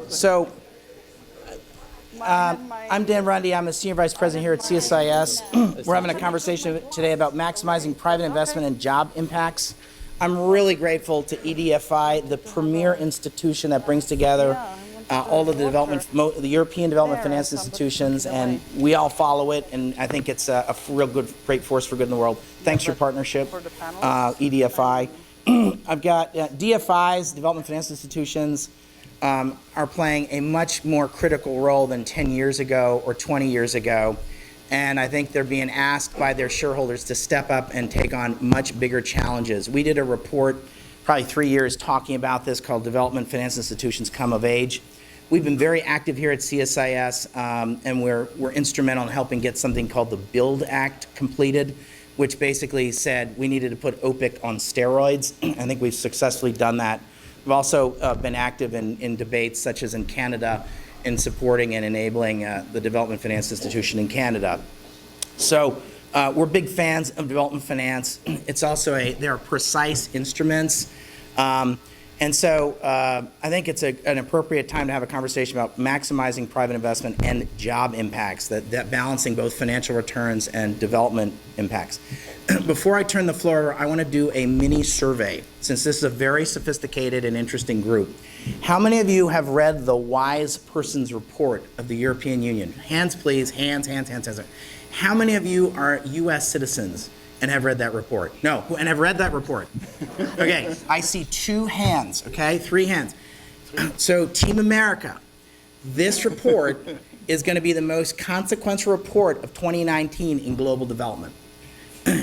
So, I'm Dan Rundy. I'm a Senior Vice President here at CSIS. We're having a conversation today about maximizing private investment and job impacts. I'm really grateful to EDFI, the premier institution that brings together all of the European development finance institutions, and we all follow it, and I think it's a real good, great force for good in the world. Thanks for your partnership, EDFI. I've got DFIs, development finance institutions, are playing a much more critical role than 10 years ago or 20 years ago. And I think they're being asked by their shareholders to step up and take on much bigger challenges. We did a report probably 3 years talking about this called Development Finance Institutions Come of Age. We've been very active here at CSIS, and we're instrumental in helping get something called the BUILD Act completed, which basically said we needed to put OPIC on steroids. I think we've successfully done that. We've also been active in debates such as in Canada in supporting and enabling the development finance institution in Canada. So we're big fans of development finance. It's also there are precise instruments. And so I think it's an appropriate time to have a conversation about maximizing private investment and job impacts, that balancing both financial returns and development impacts. Before I turn the floor over, I want to do a mini survey, since this is a very sophisticated and interesting group. How many of you have read the Wise Persons Report of the European Union? Hands, please. Hands. How many of you are U.S. citizens and have read that report? No, and have read that report? Okay, I see 2 hands, okay? 3 hands. So, Team America, this report is going to be the most consequential report of 2019 in global development.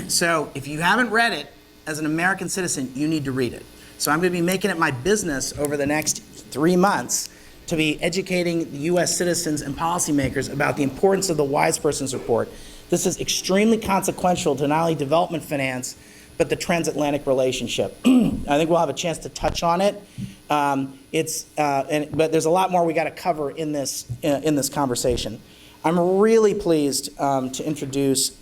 So, if you haven't read it as an American citizen, you need to read it. So, I'm going to be making it my business over the next 3 months to be educating U.S. citizens and policymakers about the importance of the Wise Persons Report. This is extremely consequential to not only development finance, but the transatlantic relationship. I think we'll have a chance to touch on it. But there's a lot more we got to cover in this conversation. I'm really pleased to introduce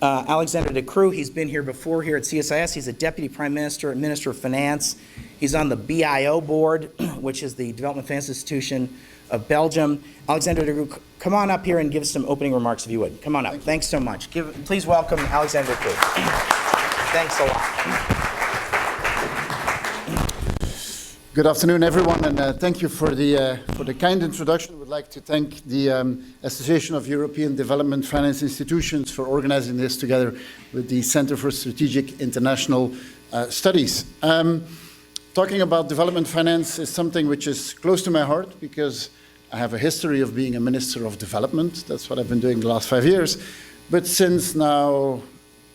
Alexander De Croo. He's been here before here at CSIS. He's a Deputy Prime Minister and Minister of Finance. He's on the BIO board, which is the Development Finance Institution of Belgium. Alexander De Croo, come on up here and give us some opening remarks if you would. Come on up. Thanks so much. Please welcome Alexander De Croo. Thanks a lot. Good afternoon, everyone, and thank you for the kind introduction. I would like to thank the Association of European Development Finance Institutions for organizing this together with the Center for Strategic International Studies. Talking about development finance is something which is close to my heart because I have a history of being a Minister of Development. That's what I've been doing the last 5 years. But since now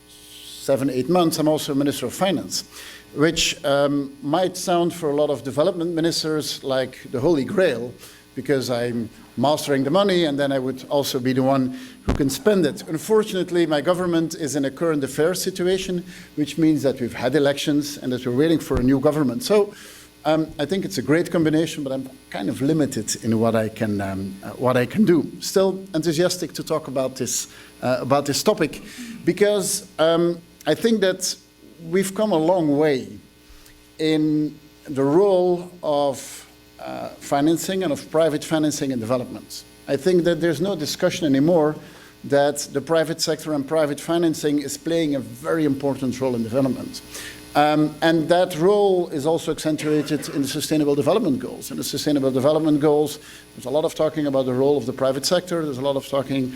7-8 months, I'm also a Minister of Finance, which might sound for a lot of development ministers like the Holy Grail, because I'm mastering the money and then I would also be the one who can spend it. Unfortunately, my government is in a current affairs situation, which means that we've had elections and that we're waiting for a new government. So I think it's a great combination, but I'm kind of limited in what I can do. Still enthusiastic to talk about this topic, because I think that we've come a long way in the role of financing and of private financing in development. I think that there's no discussion anymore that the private sector and private financing is playing a very important role in development. And that role is also accentuated in the Sustainable Development Goals. In the Sustainable Development Goals, there's a lot of talking about the role of the private sector, there's a lot of talking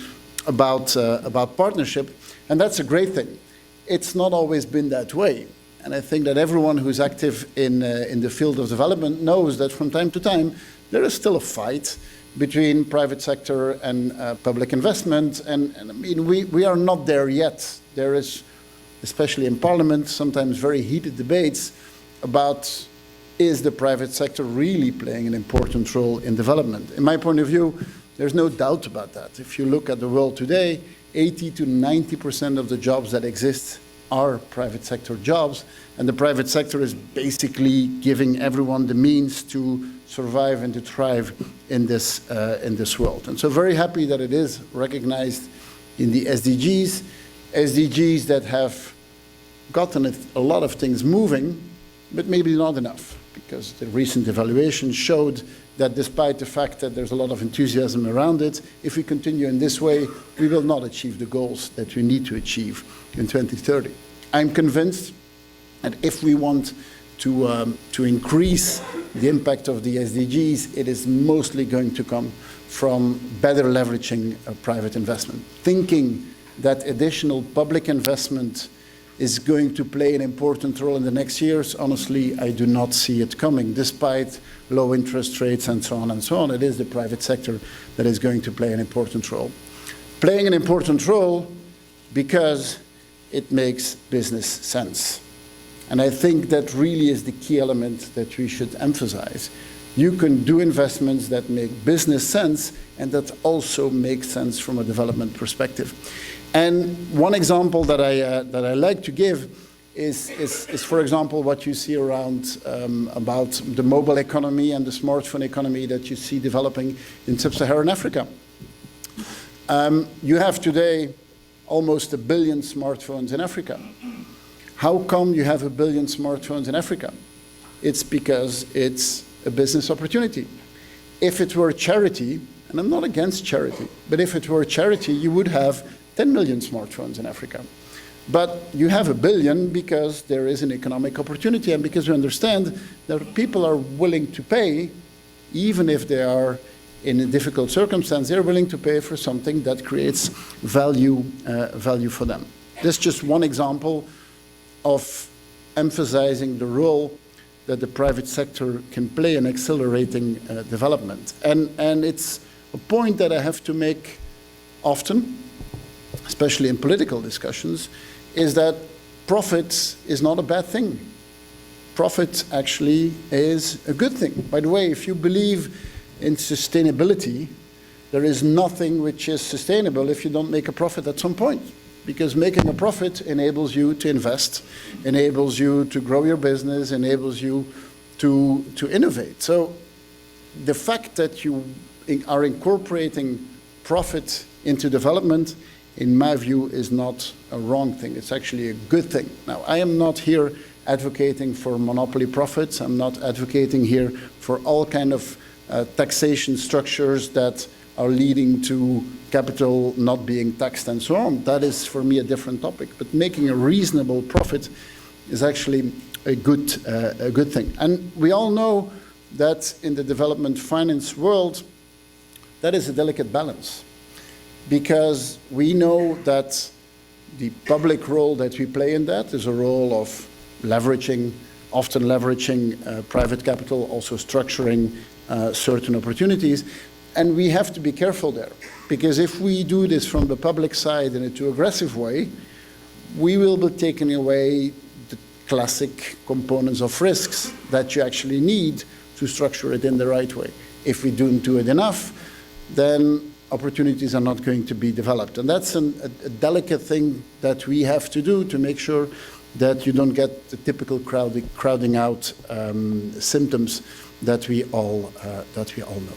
about partnership, and that's a great thing. It's not always been that way. And I think that everyone who's active in the field of development knows that from time to time, there is still a fight between private sector and public investment. And I mean, we are not there yet. There is, especially in Parliament, sometimes very heated debates about, is the private sector really playing an important role in development? In my point of view, there's no doubt about that. If you look at the world today, 80 to 90% of the jobs that exist are private sector jobs, and the private sector is basically giving everyone the means to survive and to thrive in this world. And so very happy that it is recognized in the SDGs that have gotten a lot of things moving, but maybe not enough, because the recent evaluation showed that despite the fact that there's a lot of enthusiasm around it, if we continue in this way, we will not achieve the goals that we need to achieve in 2030. I'm convinced that if we want to increase the impact of the SDGs, it is mostly going to come from better leveraging private investment. Thinking that additional public investment is going to play an important role in the next years, honestly, I do not see it coming, despite low interest rates and so on and so on. It is the private sector that is going to play an important role. Playing an important role because it makes business sense. And I think that really is the key element that we should emphasize. You can do investments that make business sense and that also make sense from a development perspective. And one example that I like to give is, for example, what you see around about the mobile economy and the smartphone economy that you see developing in sub-Saharan Africa. You have today almost 1 billion smartphones in Africa. How come you have 1 billion smartphones in Africa? It's because it's a business opportunity. If it were charity, and I'm not against charity, but if it were charity, you would have 10 million smartphones in Africa. But you have 1 billion because there is an economic opportunity and because you understand that people are willing to pay, even if they are in a difficult circumstance, they're willing to pay for something that creates value for them. This is just one example of emphasizing the role that the private sector can play in accelerating development. And it's a point that I have to make often, especially in political discussions, is that profit is not a bad thing. Profit actually is a good thing. By the way, if you believe in sustainability, there is nothing which is sustainable if you don't make a profit at some point. Because making a profit enables you to invest, enables you to grow your business, enables you to innovate. So the fact that you are incorporating profit into development, in my view, is not a wrong thing. It's actually a good thing. Now, I am not here advocating for monopoly profits. I'm not advocating here for all kind of taxation structures that are leading to capital not being taxed and so on. That is, for me, a different topic. But making a reasonable profit is actually a good thing. And we all know that in the development finance world, that is a delicate balance. Because we know that the public role that we play in that is a role of leveraging, often leveraging private capital, also structuring certain opportunities. And we have to be careful there, because if we do this from the public side in a too aggressive way, we will be taking away the classic components of risks that you actually need to structure it in the right way. If we don't do it enough, then opportunities are not going to be developed. And that's a delicate thing that we have to do to make sure that you don't get the typical crowding out symptoms that we all know.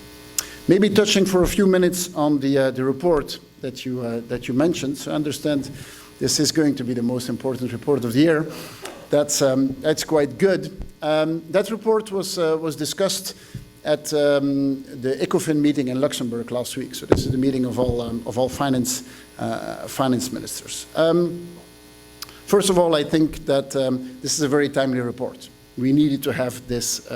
Maybe touching for a few minutes on the report that you mentioned. So I understand this is going to be the most important report of the year. That's quite good. That report was discussed at the ECOFIN meeting in Luxembourg last week. So this is the meeting of all finance ministers. First of all, I think that this is a very timely report. We needed to have this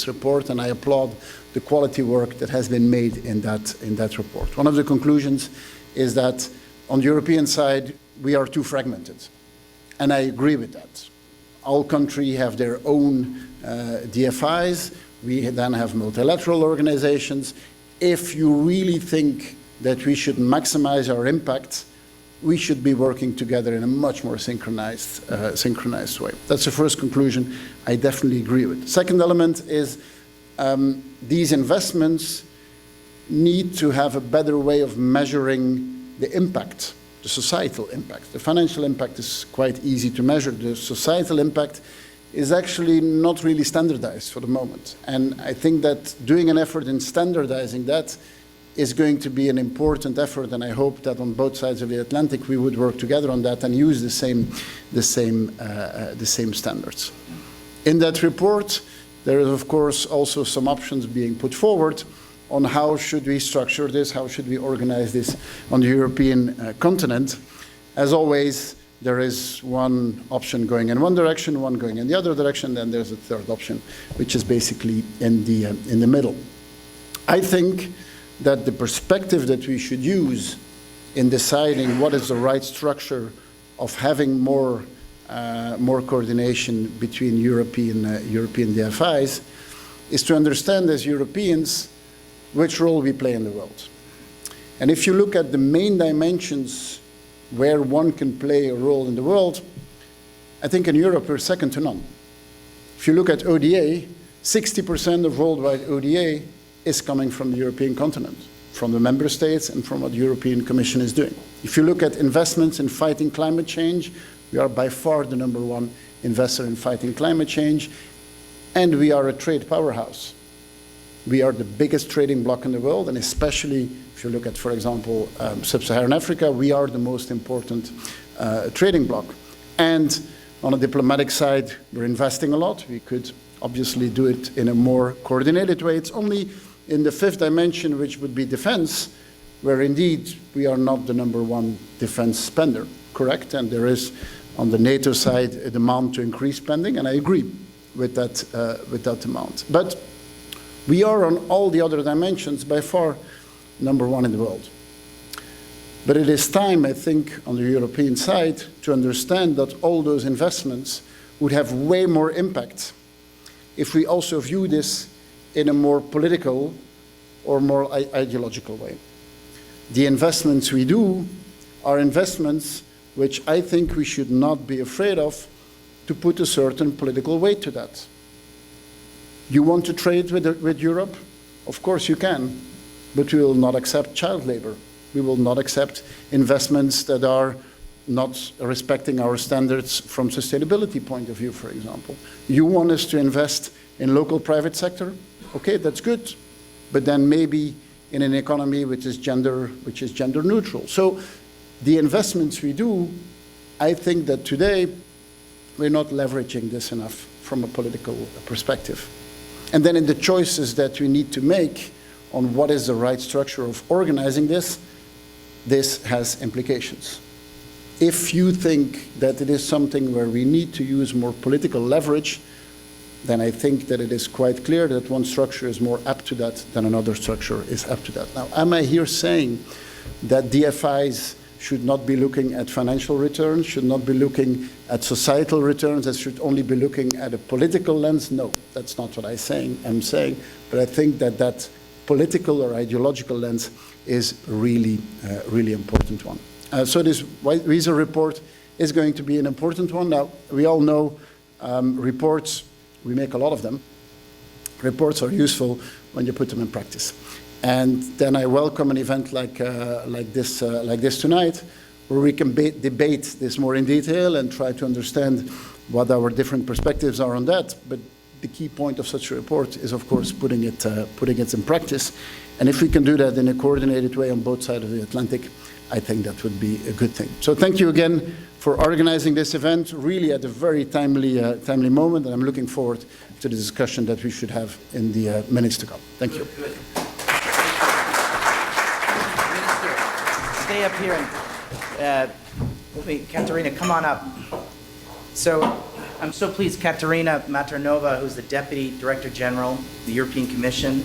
report, and I applaud the quality work that has been made in that report. One of the conclusions is that on the European side, we are too fragmented. And I agree with that. All countries have their own DFIs. We then have multilateral organizations. If you really think that we should maximize our impact, we should be working together in a much more synchronized way. That's the first conclusion I definitely agree with. The second element is these investments need to have a better way of measuring the impact, the societal impact. The financial impact is quite easy to measure. The societal impact is actually not really standardized for the moment. And I think that doing an effort in standardizing that is going to be an important effort, and I hope that on both sides of the Atlantic we would work together on that and use the same standards. In that report, there is, of course, also some options being put forward on how should we structure this, how should we organize this on the European continent. As always, there is one option going in one direction, one going in the other direction, then there's a third option, which is basically in the middle. I think that the perspective that we should use in deciding what is the right structure of having more coordination between European DFIs is to understand as Europeans which role we play in the world. And if you look at the main dimensions where one can play a role in the world, I think in Europe we're second to none. If you look at ODA, 60% of worldwide ODA is coming from the European continent, from the member states and from what the European Commission is doing. If you look at investments in fighting climate change, we are by far the #1 investor in fighting climate change, and we are a trade powerhouse. We are the biggest trading bloc in the world, and especially if you look at, for example, sub-Saharan Africa, we are the most important trading bloc. And on a diplomatic side, we're investing a lot. We could obviously do it in a more coordinated way. It's only in the fifth dimension, which would be defense, where indeed we are not the #1 defense spender, correct? And there is, on the NATO side, a demand to increase spending, and I agree with that amount. But we are on all the other dimensions by far #1 in the world. But it is time, I think, on the European side to understand that all those investments would have way more impact if we also view this in a more political or more ideological way. The investments we do are investments which I think we should not be afraid of to put a certain political weight to that. You want to trade with Europe? Of course you can, but we will not accept child labor. We will not accept investments that are not respecting our standards from sustainability point of view, for example. You want us to invest in local private sector? Okay, that's good, but then maybe in an economy which is gender neutral. So the investments we do, I think that today we're not leveraging this enough from a political perspective. And then in the choices that we need to make on what is the right structure of organizing this, this has implications. If you think that it is something where we need to use more political leverage, then I think that it is quite clear that one structure is more apt to that than another structure is apt to that. Now, am I here saying that DFIs should not be looking at financial returns, should not be looking at societal returns, that should only be looking at a political lens? No, that's not what I'm saying, but I think that that political or ideological lens is really, really important one. So this Weiser report is going to be an important one. Now, we all know reports, we make a lot of them. Reports are useful when you put them in practice. And then I welcome an event like this tonight, where we can debate this more in detail and try to understand what our different perspectives are on that. But the key point of such a report is, of course, putting it in practice. And if we can do that in a coordinated way on both sides of the Atlantic, I think that would be a good thing. So thank you again for organizing this event, really at a very timely moment, and I'm looking forward to the discussion that we should have in the minutes to come. Thank you. Good. Minister, stay up here and KATARINA, come on up. So I'm so pleased KATARINA MATHERNOVA, who's the Deputy Director General of the European Commission,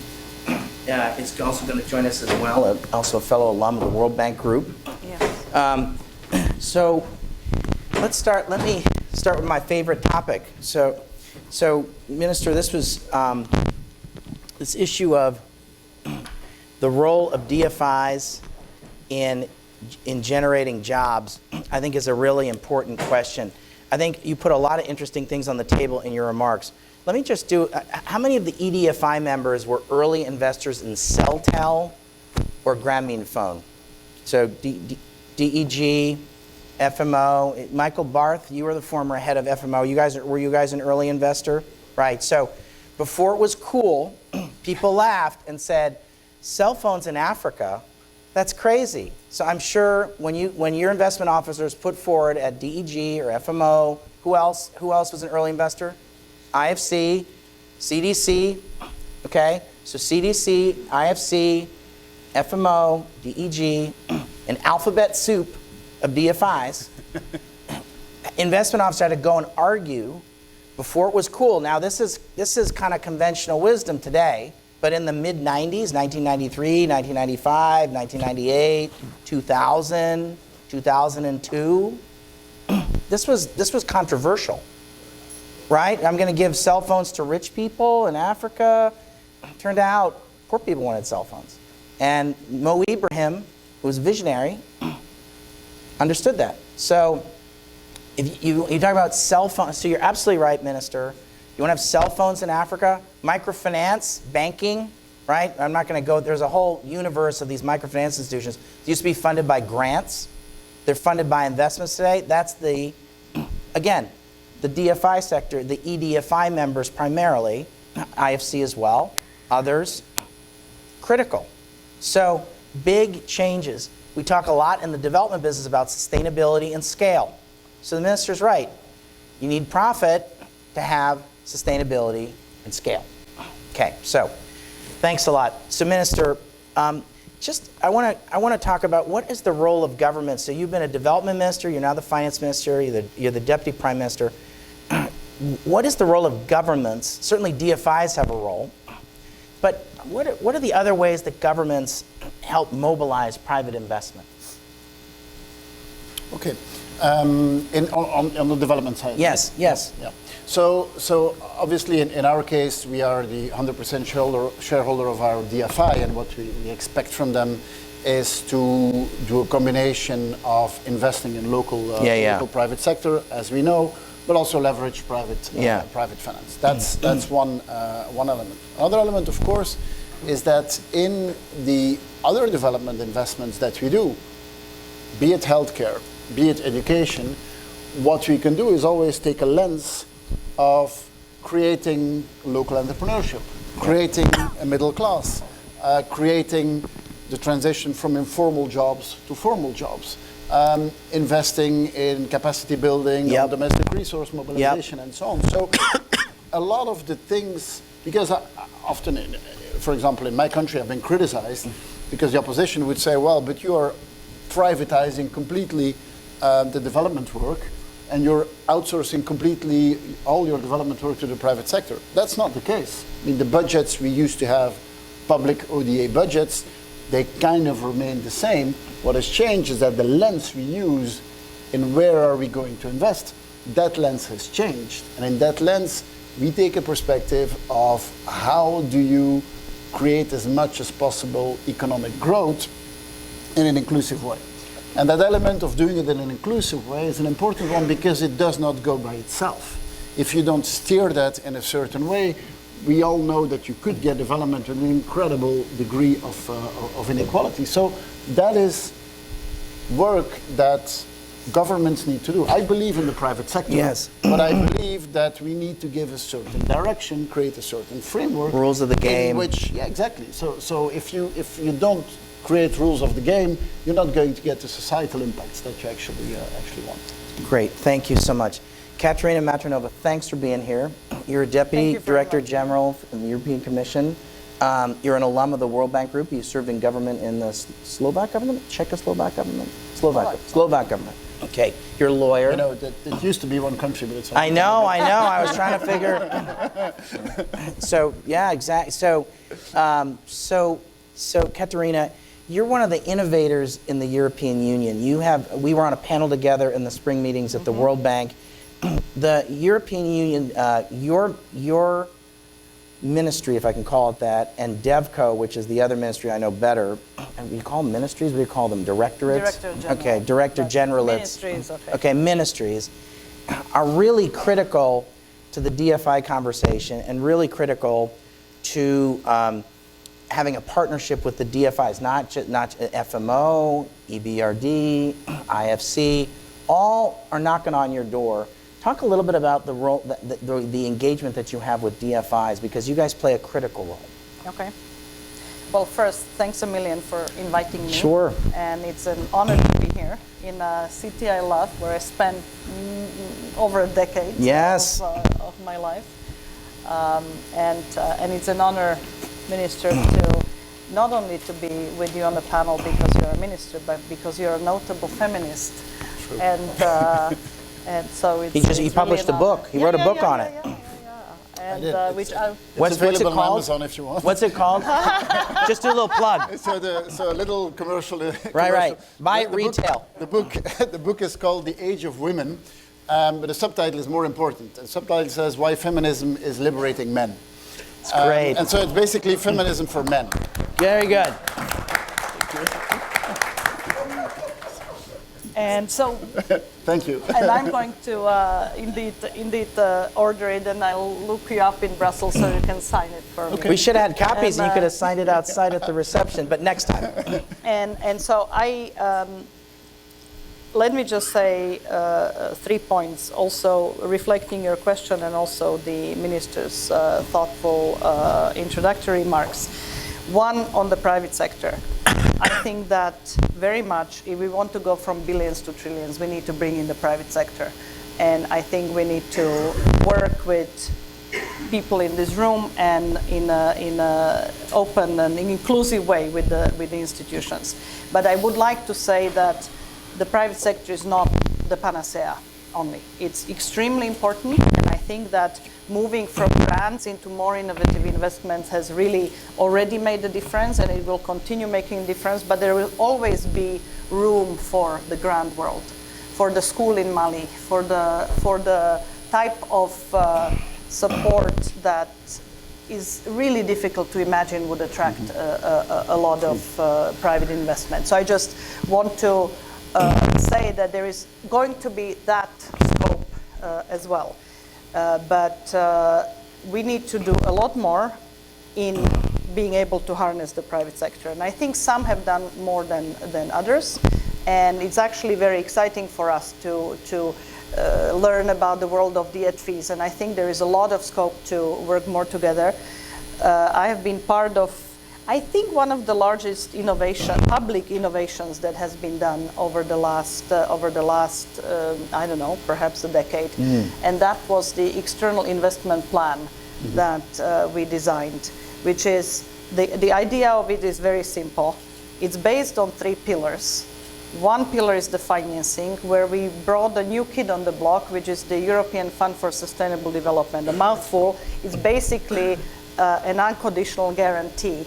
is also going to join us as well, also a fellow alum of the World Bank Group. Yes. So let me start with my favorite topic. So Minister, this was this issue of the role of DFIs in generating jobs, I think is a really important question. I think you put a lot of interesting things on the table in your remarks. Let me just do, how many of the EDFI members were early investors in CELTEL or Grameenphone? So DEG, FMO, Michael Barth, you were the former head of FMO. Were you guys an early investor? Right, so before it was cool, people laughed and said, cell phones in Africa, that's crazy. So I'm sure when your investment officers put forward at DEG or FMO, who else was an early investor? IFC, CDC, okay? So CDC, IFC, FMO, DEG, an alphabet soup of DFIs. Investment officer had to go and argue before it was cool. Now this is kind of conventional wisdom today, but in the mid-90s, 1993, 1995, 1998, 2000, 2002, this was controversial, right? I'm going to give cell phones to rich people in Africa. Turned out poor people wanted cell phones. And Mo Ibrahim, who was visionary, understood that. So if you talk about cell phones, so you're absolutely right, Minister. You want to have cell phones in Africa? Microfinance, banking, right? I'm not going to go, there's a whole universe of these microfinance institutions. They used to be funded by grants. They're funded by investments today. That's the, again, the DFI sector, the EDFI members primarily, IFC as well, others, critical. So big changes. We talk a lot in the development business about sustainability and scale. So the minister's right. You need profit to have sustainability and scale. Okay, so thanks a lot. So Minister, I want to talk about what is the role of government. So you've been a development minister, you're now the finance minister, you're the deputy prime minister. What is the role of governments? Certainly DFIs have a role, but what are the other ways that governments help mobilize private investment? Okay. On the development side. Yes, right? Yes. Yeah. So obviously in our case, we are the 100% shareholder of our DFI, and what we expect from them is to do a combination of investing in local private sector, as we know, but also leverage private finance. That's one element. Another element, of course, is that in the other development investments that we do, be it healthcare, be it education, what we can do is always take a lens of creating local entrepreneurship, creating a middle class, creating the transition from informal jobs to formal jobs, investing in capacity building, domestic resource mobilization, and so on. So a lot of the things, because often, for example, in my country, I've been criticized because the opposition would say, well, but you are privatizing completely the development work, and you're outsourcing completely all your development work to the private sector. That's not the case. I mean, the budgets we used to have, public ODA budgets, they kind of remain the same. What has changed is that the lens we use in where are we going to invest, that lens has changed. And in that lens, we take a perspective of how do you create as much as possible economic growth in an inclusive way. And that element of doing it in an inclusive way is an important one because it does not go by itself. If you don't steer that in a certain way, we all know that you could get development with an incredible degree of inequality. So that is work that governments need to do. I believe in the private sector, but I believe that we need to give a certain direction, create a certain framework. Rules of the game. In which, exactly. So if you don't create rules of the game, you're not going to get the societal impacts that you actually want. Great, thank you so much. KATARINA MATHERNOVA, thanks for being here. You're a Deputy Director General in the European Commission. You're an alum of the World Bank Group. You served in government in the Slovak government, Czechoslovak government? Slovak government. Okay, you're a lawyer. You know, it used to be one country, but it's... I know, I was trying to figure... So, yeah, exactly. So KATARINA, you're one of the innovators in the European Union. We were on a panel together in the spring meetings at the World Bank. The European Union, your ministry, if I can call it that, and DevCo, which is the other ministry I know better. And you call them ministries? What do you call them? Directorates? Director General. Okay, Director Generalates. Ministries, okay. Okay, ministries are really critical to the DFI conversation and really critical to having a partnership with the DFIs, not FMO, EBRD, IFC, all are knocking on your door. Talk a little bit about the role, the engagement that you have with DFIs, because you guys play a critical role. Okay. Well, first, thanks a million for inviting me. Sure. And it's an honor to be here in a city I love, where I spent over a decade of my life. And it's an honor, Minister, to not only to be with you on the panel because you're a minister, but because you're a notable feminist. True. And so it's He it's published really a book. He wrote a book on it. And It's What's it available on called? Amazon if you want. What's it called? Just do a little plug. So a little commercial. Right. Buy it The book- retail. The book is called The Age of Women, but the subtitle is more important. The subtitle says Why Feminism is Liberating Men. It's great. And so it's basically feminism for men. Very good. And so, Thank you. and I'm going to indeed order it, and I'll look you up in Brussels so you can sign it for me. We should have had copies and you And, could have signed it outside at the reception, but next time. And so let me just say 3 points, also reflecting your question and also the minister's thoughtful introductory remarks. One, on the private sector. I think that very much, if we want to go from billions to trillions, we need to bring in the private sector. And I think we need to work with people in this room and in a open and inclusive way with the institutions. But I would like to say that the private sector is not the panacea only. It's extremely important, and I think that moving from grants into more innovative investments has really already made a difference, and it will continue making a difference, but there will always be room for the grant world, for the school in Mali, for the type of support that is really difficult to imagine would attract a lot of private investment. So I just want to say that there is going to be that scope as well. But we need to do a lot more in being able to harness the private sector. And I think some have done more than others. And it's actually very exciting for us to learn about the world of DFIs. And I think there is a lot of scope to work more together. I have been part of, I think, one of the largest public innovations that has been done over the last I don't know, perhaps a decade. And that was the external investment plan that we designed, which is, the idea of it is very simple. It's based on 3 pillars. One pillar is the financing, where we brought a new kid on the block, which is the European Fund for Sustainable Development. A mouthful. It's basically an unconditional guarantee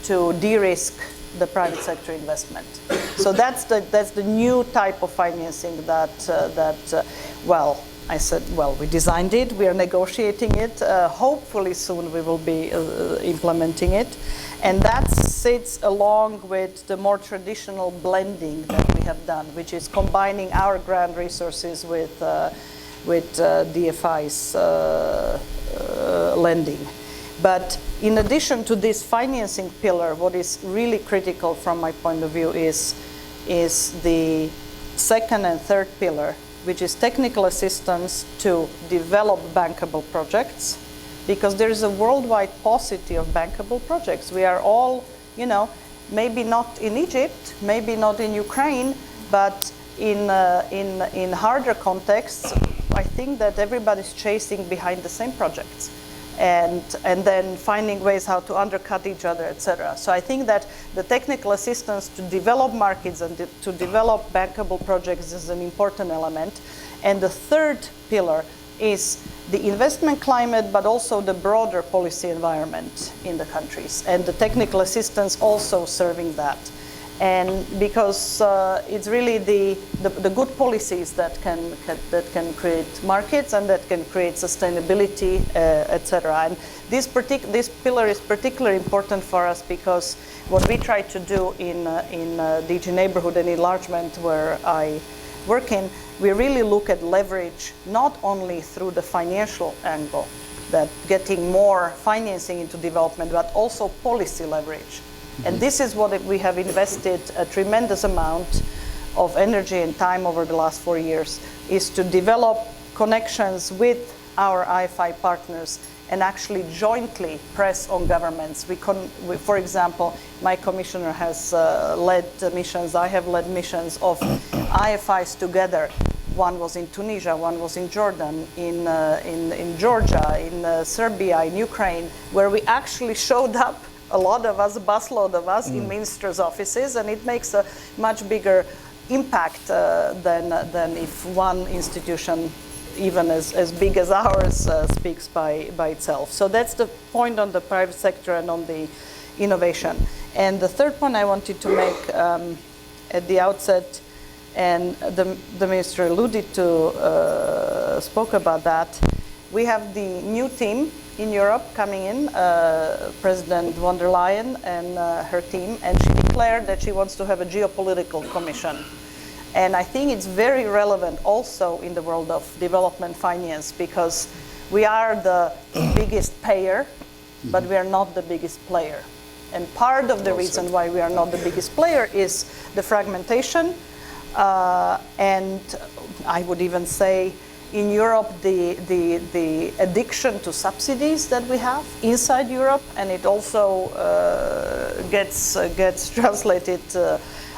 to de-risk the private sector investment. So that's the new type of financing we designed it, we are negotiating it, hopefully soon we will be implementing it. And that sits along with the more traditional blending that we have done, which is combining our grant resources with DFIs lending. But in addition to this financing pillar, what is really critical from my point of view is the second and third pillar, which is technical assistance to develop bankable projects, because there is a worldwide paucity of bankable projects. We are all, maybe not in Egypt, maybe not in Ukraine, but in harder contexts, I think that everybody's chasing behind the same projects. And then finding ways how to undercut each other, etc. So I think that the technical assistance to develop markets and to develop bankable projects is an important element. And the third pillar is the investment climate, but also the broader policy environment in the countries, and the technical assistance also serving that. And because it's really the good policies that can create markets and that can create sustainability, etc. And this pillar is particularly important for us because what we try to do in DG Neighborhood and Enlargement, where I work in, we really look at leverage not only through the financial angle, that getting more financing into development, but also policy leverage. And this is what we have invested a tremendous amount of energy and time over the last 4 years, is to develop connections with our IFI partners and actually jointly press on governments. For example, my commissioner has led missions, I have led missions of IFIs together, One was in Tunisia, one was in Jordan, in Georgia, in Serbia, in Ukraine, where we actually showed up, a lot of us, a busload of us, in ministers' offices, and it makes a much bigger impact than if one institution, even as big as ours, speaks by itself. So that's the point on the private sector and on the innovation. And the third point I wanted to make at the outset, and the minister alluded to, spoke about that, we have the new team in Europe coming in, President von der Leyen and her team, and she declared that she wants to have a geopolitical commission. And I think it's very relevant also in the world of development finance, because we are the biggest payer, but we are not the biggest player. And part of the reason why we are not the biggest player is the fragmentation, and I would even say in Europe the addiction to subsidies that we have inside Europe, and it also gets translated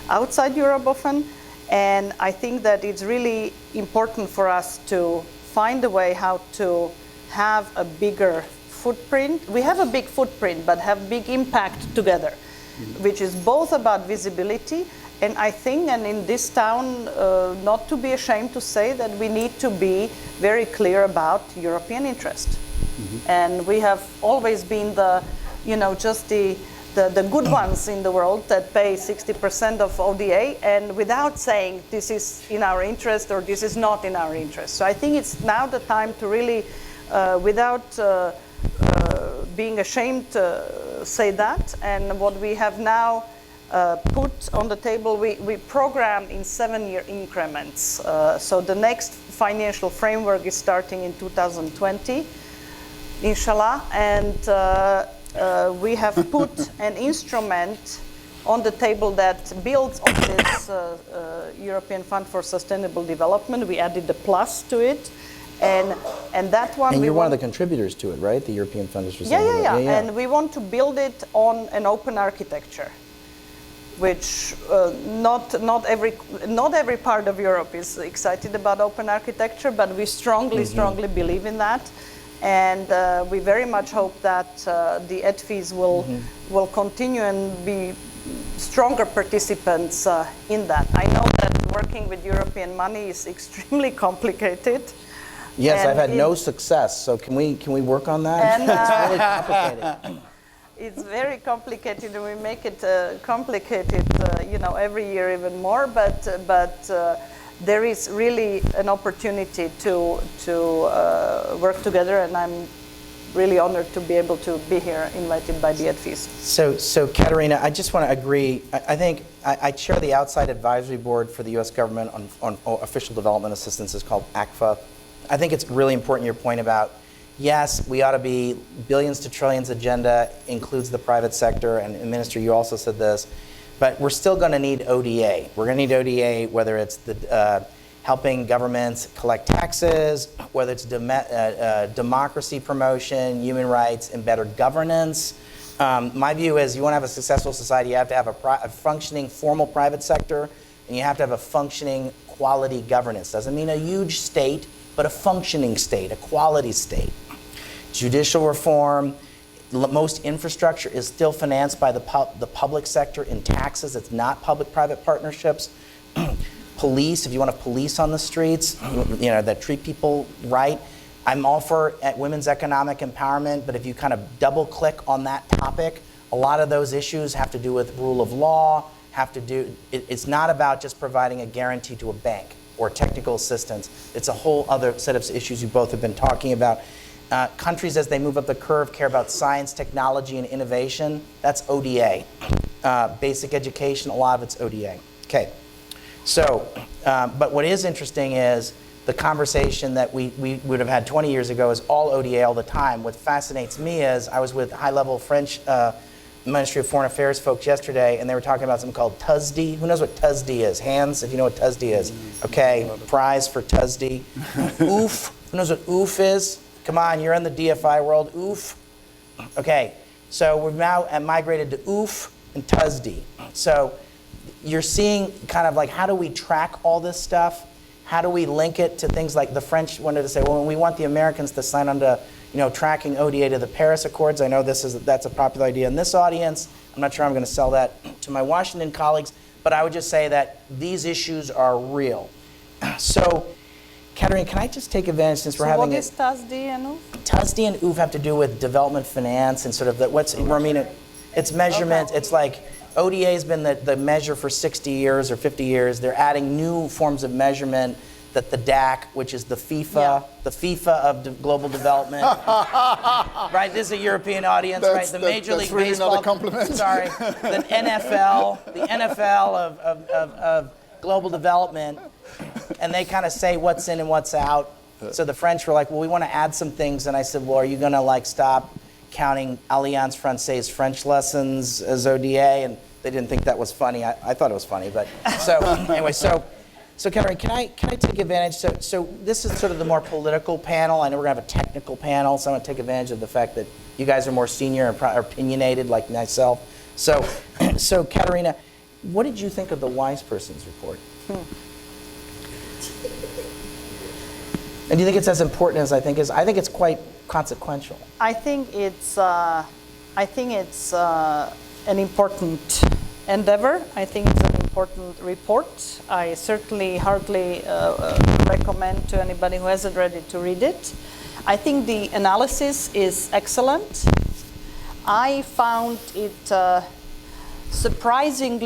outside Europe often. And I think that it's really important for us to find a way how to have a bigger footprint. We have a big footprint, but have big impact together, which is both about visibility, and I think, and in this town, not to be ashamed to say that we need to be very clear about European interest. And we have always been the, just the good ones in the world that pay 60% of ODA, and without saying this is in our interest or this is not in our interest. So I think it's now the time to really, without being ashamed to say that. And what we have now put on the table, we program in 7-year increments. So the next financial framework is starting in 2020, inshallah, and we have put an instrument on the table that builds on this European Fund for Sustainable Development. We added the plus to it, and that one. And you're one of the contributors to it, right? The European Fund for Sustainable Development. Yeah. And we want to build it on an open architecture, which not every part of Europe is excited about open architecture, but we strongly believe in that. And we very much hope that the EDFIs will continue and be stronger participants in that. I know that working with European money is extremely complicated. Yes, I've had no success. So can we work on that? And, it's really complicated. It's very complicated, and we make it complicated, every year even more. But there is really an opportunity to work together, and I'm really honored to be able to be here, invited by the EDFIs. So KATARINA, I just want to agree. I think I chair the outside advisory board for the U.S. government on official development assistance. It's called ACFA. I think it's really important your point about, yes, we ought to be billions to trillions agenda includes the private sector, and Minister, you also said this. But we're still going to need ODA. We're going to need ODA, whether it's the helping governments collect taxes, whether it's democracy promotion, human rights, and better governance. My view is you want to have a successful society, you have to have a functioning formal private sector, and you have to have a functioning quality governance. Doesn't mean a huge state, but a functioning state, a quality state. Judicial reform. Most infrastructure is still financed by the public sector in taxes. It's not public-private partnerships. Police, if you want to police on the streets, that treat people right. I'm all for women's economic empowerment, but if you kind of double-click on that topic, a lot of those issues have to do with rule of law, it's not about just providing a guarantee to a bank or technical assistance. It's a whole other set of issues you both have been talking about. Countries, as they move up the curve, care about science, technology, and innovation. That's ODA. Basic education, a lot of it's ODA. Okay. So, but what is interesting is the conversation that we would have had 20 years ago is all ODA all the time. What fascinates me is I was with high-level French Ministry of Foreign Affairs folks yesterday, and they were talking about something called TUSD. Who knows what TUSD is? Hands, if you know what TUSD is. Okay, prize for TUSD. OOF. Who knows what OOF is? Come on, you're in the DFI world. OOF. Okay, so we've now migrated to OOF and TUSD. So you're seeing kind of like, how do we track all this stuff? How do we link it to things like the French wanted to say, well, we want the Americans to sign on to, tracking ODA to the Paris Accords. I know that's a popular idea in this audience. I'm not sure I'm going to sell that to my Washington colleagues, but I would just say that these issues are real. So, KATARINA, can I just take advantage since we're having what is TASD and UV? TASD and UV have to do with development finance and sort of it's measurement. Okay. It's like ODA has been the measure for 60 years or 50 years. They're adding new forms of measurement that the DAC, which is the FIFA of global development. Right, this is a European audience, right? The Major League really Baseball. Not a compliment. Sorry, the NFL of global development. And they kind of say what's in and what's out. So the French were like, well, we want to add some things. And I said, well, are you going to stop counting Alliance Francaise French lessons as ODA? And they didn't think that was funny. I thought it was funny. But so anyway, so KATARINA, can I take advantage? So this is sort of the more political panel. I know we're going to have a technical panel. So I'm going to take advantage of the fact that you guys are more senior and opinionated like myself. So KATARINA, what did you think of the wise person's report? And do you think it's as important as I think is? I think it's quite consequential. I think it's an important endeavor. I think it's an important report. I certainly heartily recommend to anybody who hasn't read it to read it. I think the analysis is excellent. I found it surprising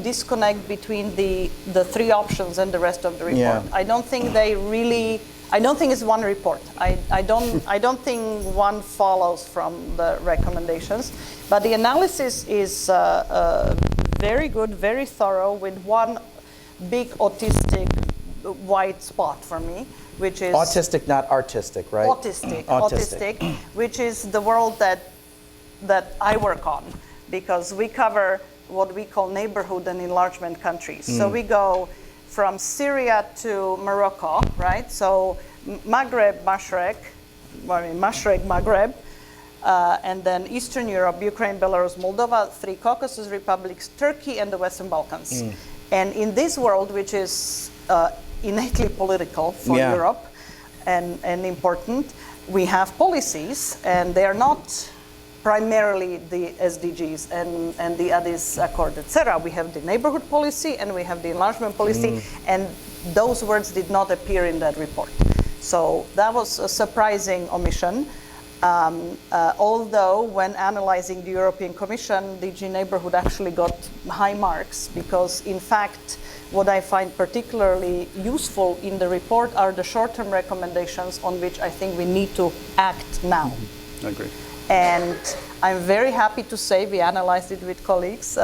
disconnect between the three options and the rest of the report. Yeah. I don't think it's one report. I don't think one follows from the recommendations, but the analysis is very good, very thorough, with one big autistic white spot for me, which is autistic, not artistic, right? Autistic, which is the world that I work on, because we cover what we call neighborhood and enlargement countries. So we go from Syria to Morocco, right? So Maghreb, Maghreb, and then Eastern Europe, Ukraine, Belarus, Moldova, 3 Caucasus republics, Turkey, and the Western Balkans. And in this world, which is innately political for Europe and important, we have policies, and they are not primarily the SDGs and the Addis Accord, etc. We have the neighborhood policy and we have the enlargement policy, and those words did not appear in that report. So that was a surprising omission. Although when analyzing the European Commission, DG Neighborhood actually got high marks, because in fact, what I find particularly useful in the report are the short-term recommendations on which I think we need to act now. I agree. And I'm very happy to say, we analyzed it with colleagues,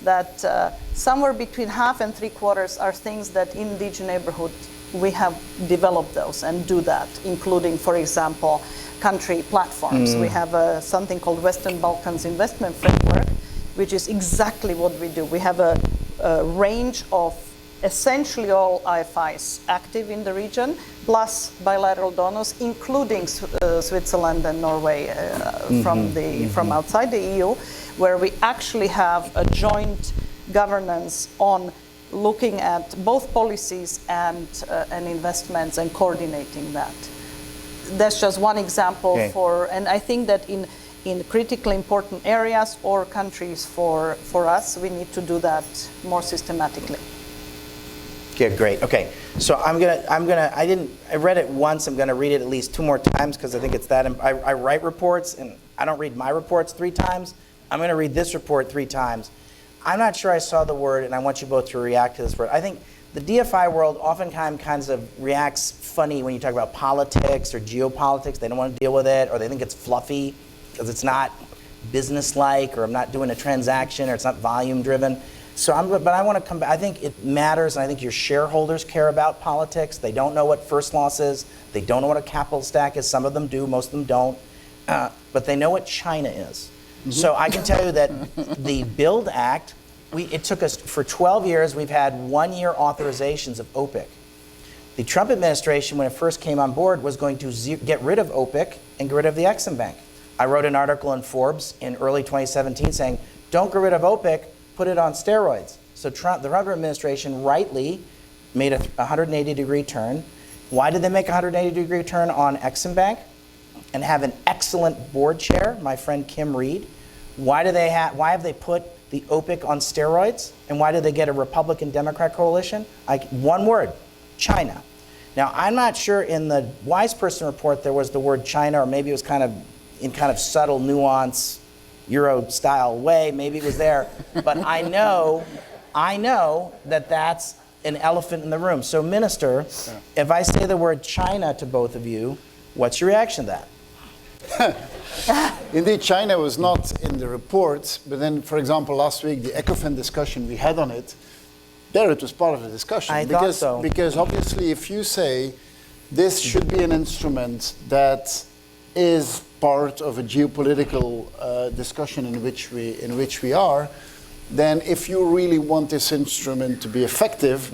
that somewhere between half and 3/4 are things that in DG Neighborhood we have developed those and do that, including, for example, country platforms. We have something called Western Balkans Investment Framework, which is exactly what we do. We have a range of essentially all IFIs active in the region, plus bilateral donors, including Switzerland and Norway from outside the EU, where we actually have a joint governance on looking at both policies and investments and coordinating that. That's just one example and I think that in critically important areas or countries for us, we need to do that more systematically. Okay, great. Okay, so I read it once. I'm gonna read it at least 2 more times, because I think it's that. I write reports, and I don't read my reports 3 times. I'm gonna read this report 3 times. I'm not sure I saw the word, and I want you both to react to this word. I think the DFI world oftentimes kind of reacts funny when you talk about politics or geopolitics. They don't want to deal with it, or they think it's fluffy because it's not business-like, or I'm not doing a transaction, or it's not volume-driven. But I want to come back. I think it matters, and I think your shareholders care about politics. They don't know what first loss is. They don't know what a capital stack is. Some of them do, most of them don't. But they know what China is. So I can tell you that the BUILD Act, it took us, for 12 years, we've had 1-year authorizations of OPIC. The Trump administration, when it first came on board, was going to get rid of OPIC and get rid of the Exim Bank. I wrote an article in Forbes in early 2017 saying, don't get rid of OPIC, put it on steroids. So the Trump administration rightly made a 180-degree turn. Why did they make a 180-degree turn on Exim Bank and have an excellent board chair, my friend Kim Reed? Why have they put the OPIC on steroids? And why did they get a Republican-Democrat coalition? One word, China. Now, I'm not sure in the Wise Person report there was the word China, or maybe it was kind of subtle, nuance, Euro-style way. Maybe it was there. But I know that that's an elephant in the room. So, Minister, if I say the word China to both of you, what's your reaction to that? Indeed, China was not in the report, but then, for example, last week, the ECOFIN discussion we had on it, there it was part of the discussion. I thought so. Because obviously, if you say this should be an instrument that is part of a geopolitical discussion in which we are, then if you really want this instrument to be effective,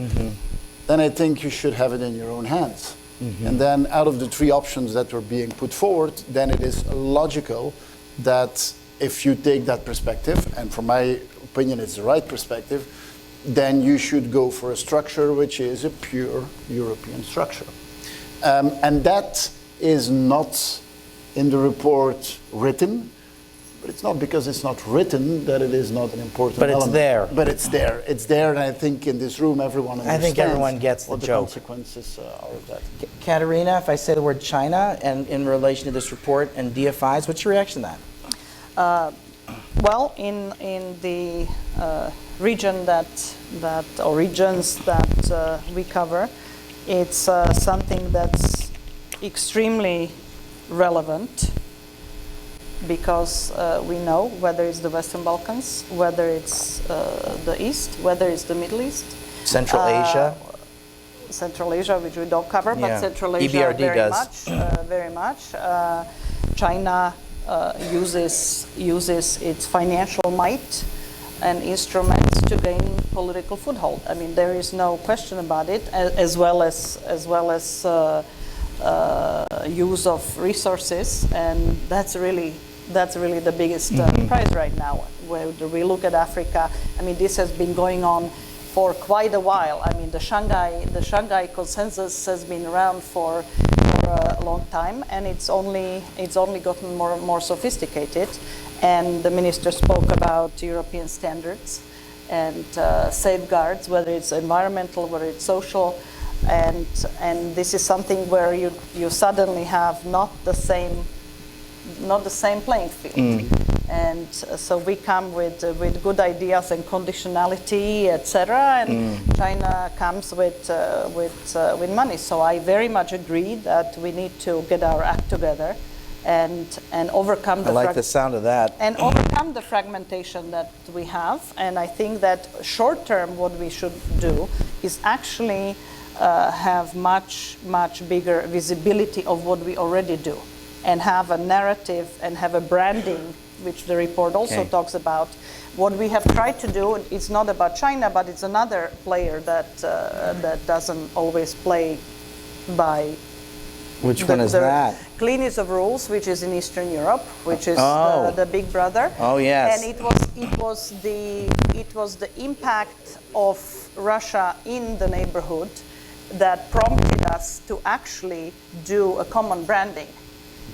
then I think you should have it in your own hands. And then out of the three options that were being put forward, then it is logical that if you take that perspective, and from my opinion it's the right perspective, then you should go for a structure which is a pure European structure. And that is not in the report written, but it's not because it's not written that it is not an important element. But it's there. But it's there. It's there, and I think in this room everyone understands. I think everyone gets the what joke. The consequences are of that. KATARINA, if I say the word China and in relation to this report and DFIs, what's your reaction to that? Well, in the region or regions that we cover, it's something that's extremely relevant, because we know whether it's the Western Balkans, whether it's the East, whether it's the Middle East. Central Asia. Central Asia, which we don't cover, but Central Asia EBRD very much. China uses its financial might and instruments to gain political foothold. I mean, there is no question about it, as well as use of resources, and that's really the biggest prize right now. Where we look at Africa, I mean, this has been going on for quite a while. I mean, the Shanghai consensus has been around for a long time, and it's only gotten more sophisticated. And the minister spoke about European standards and safeguards, whether it's environmental, whether it's social, and this is something where you suddenly have not the same playing field. And so we come with good ideas and conditionality, etc. And China comes with money. So I very much agree that we need to get our act together and overcome the sound of that. And overcome the fragmentation that we have. And I think that short term, what we should do is actually have much bigger visibility of what we already do, and have a narrative and have a branding, which the report also talks about. What we have tried to do, it's not about China, but it's another player that doesn't always play by Which one is that? Cleanest of rules, which is in Eastern Europe, which is the big brother. Oh yes. And it was the impact of Russia in the neighborhood that prompted us to actually do a common branding.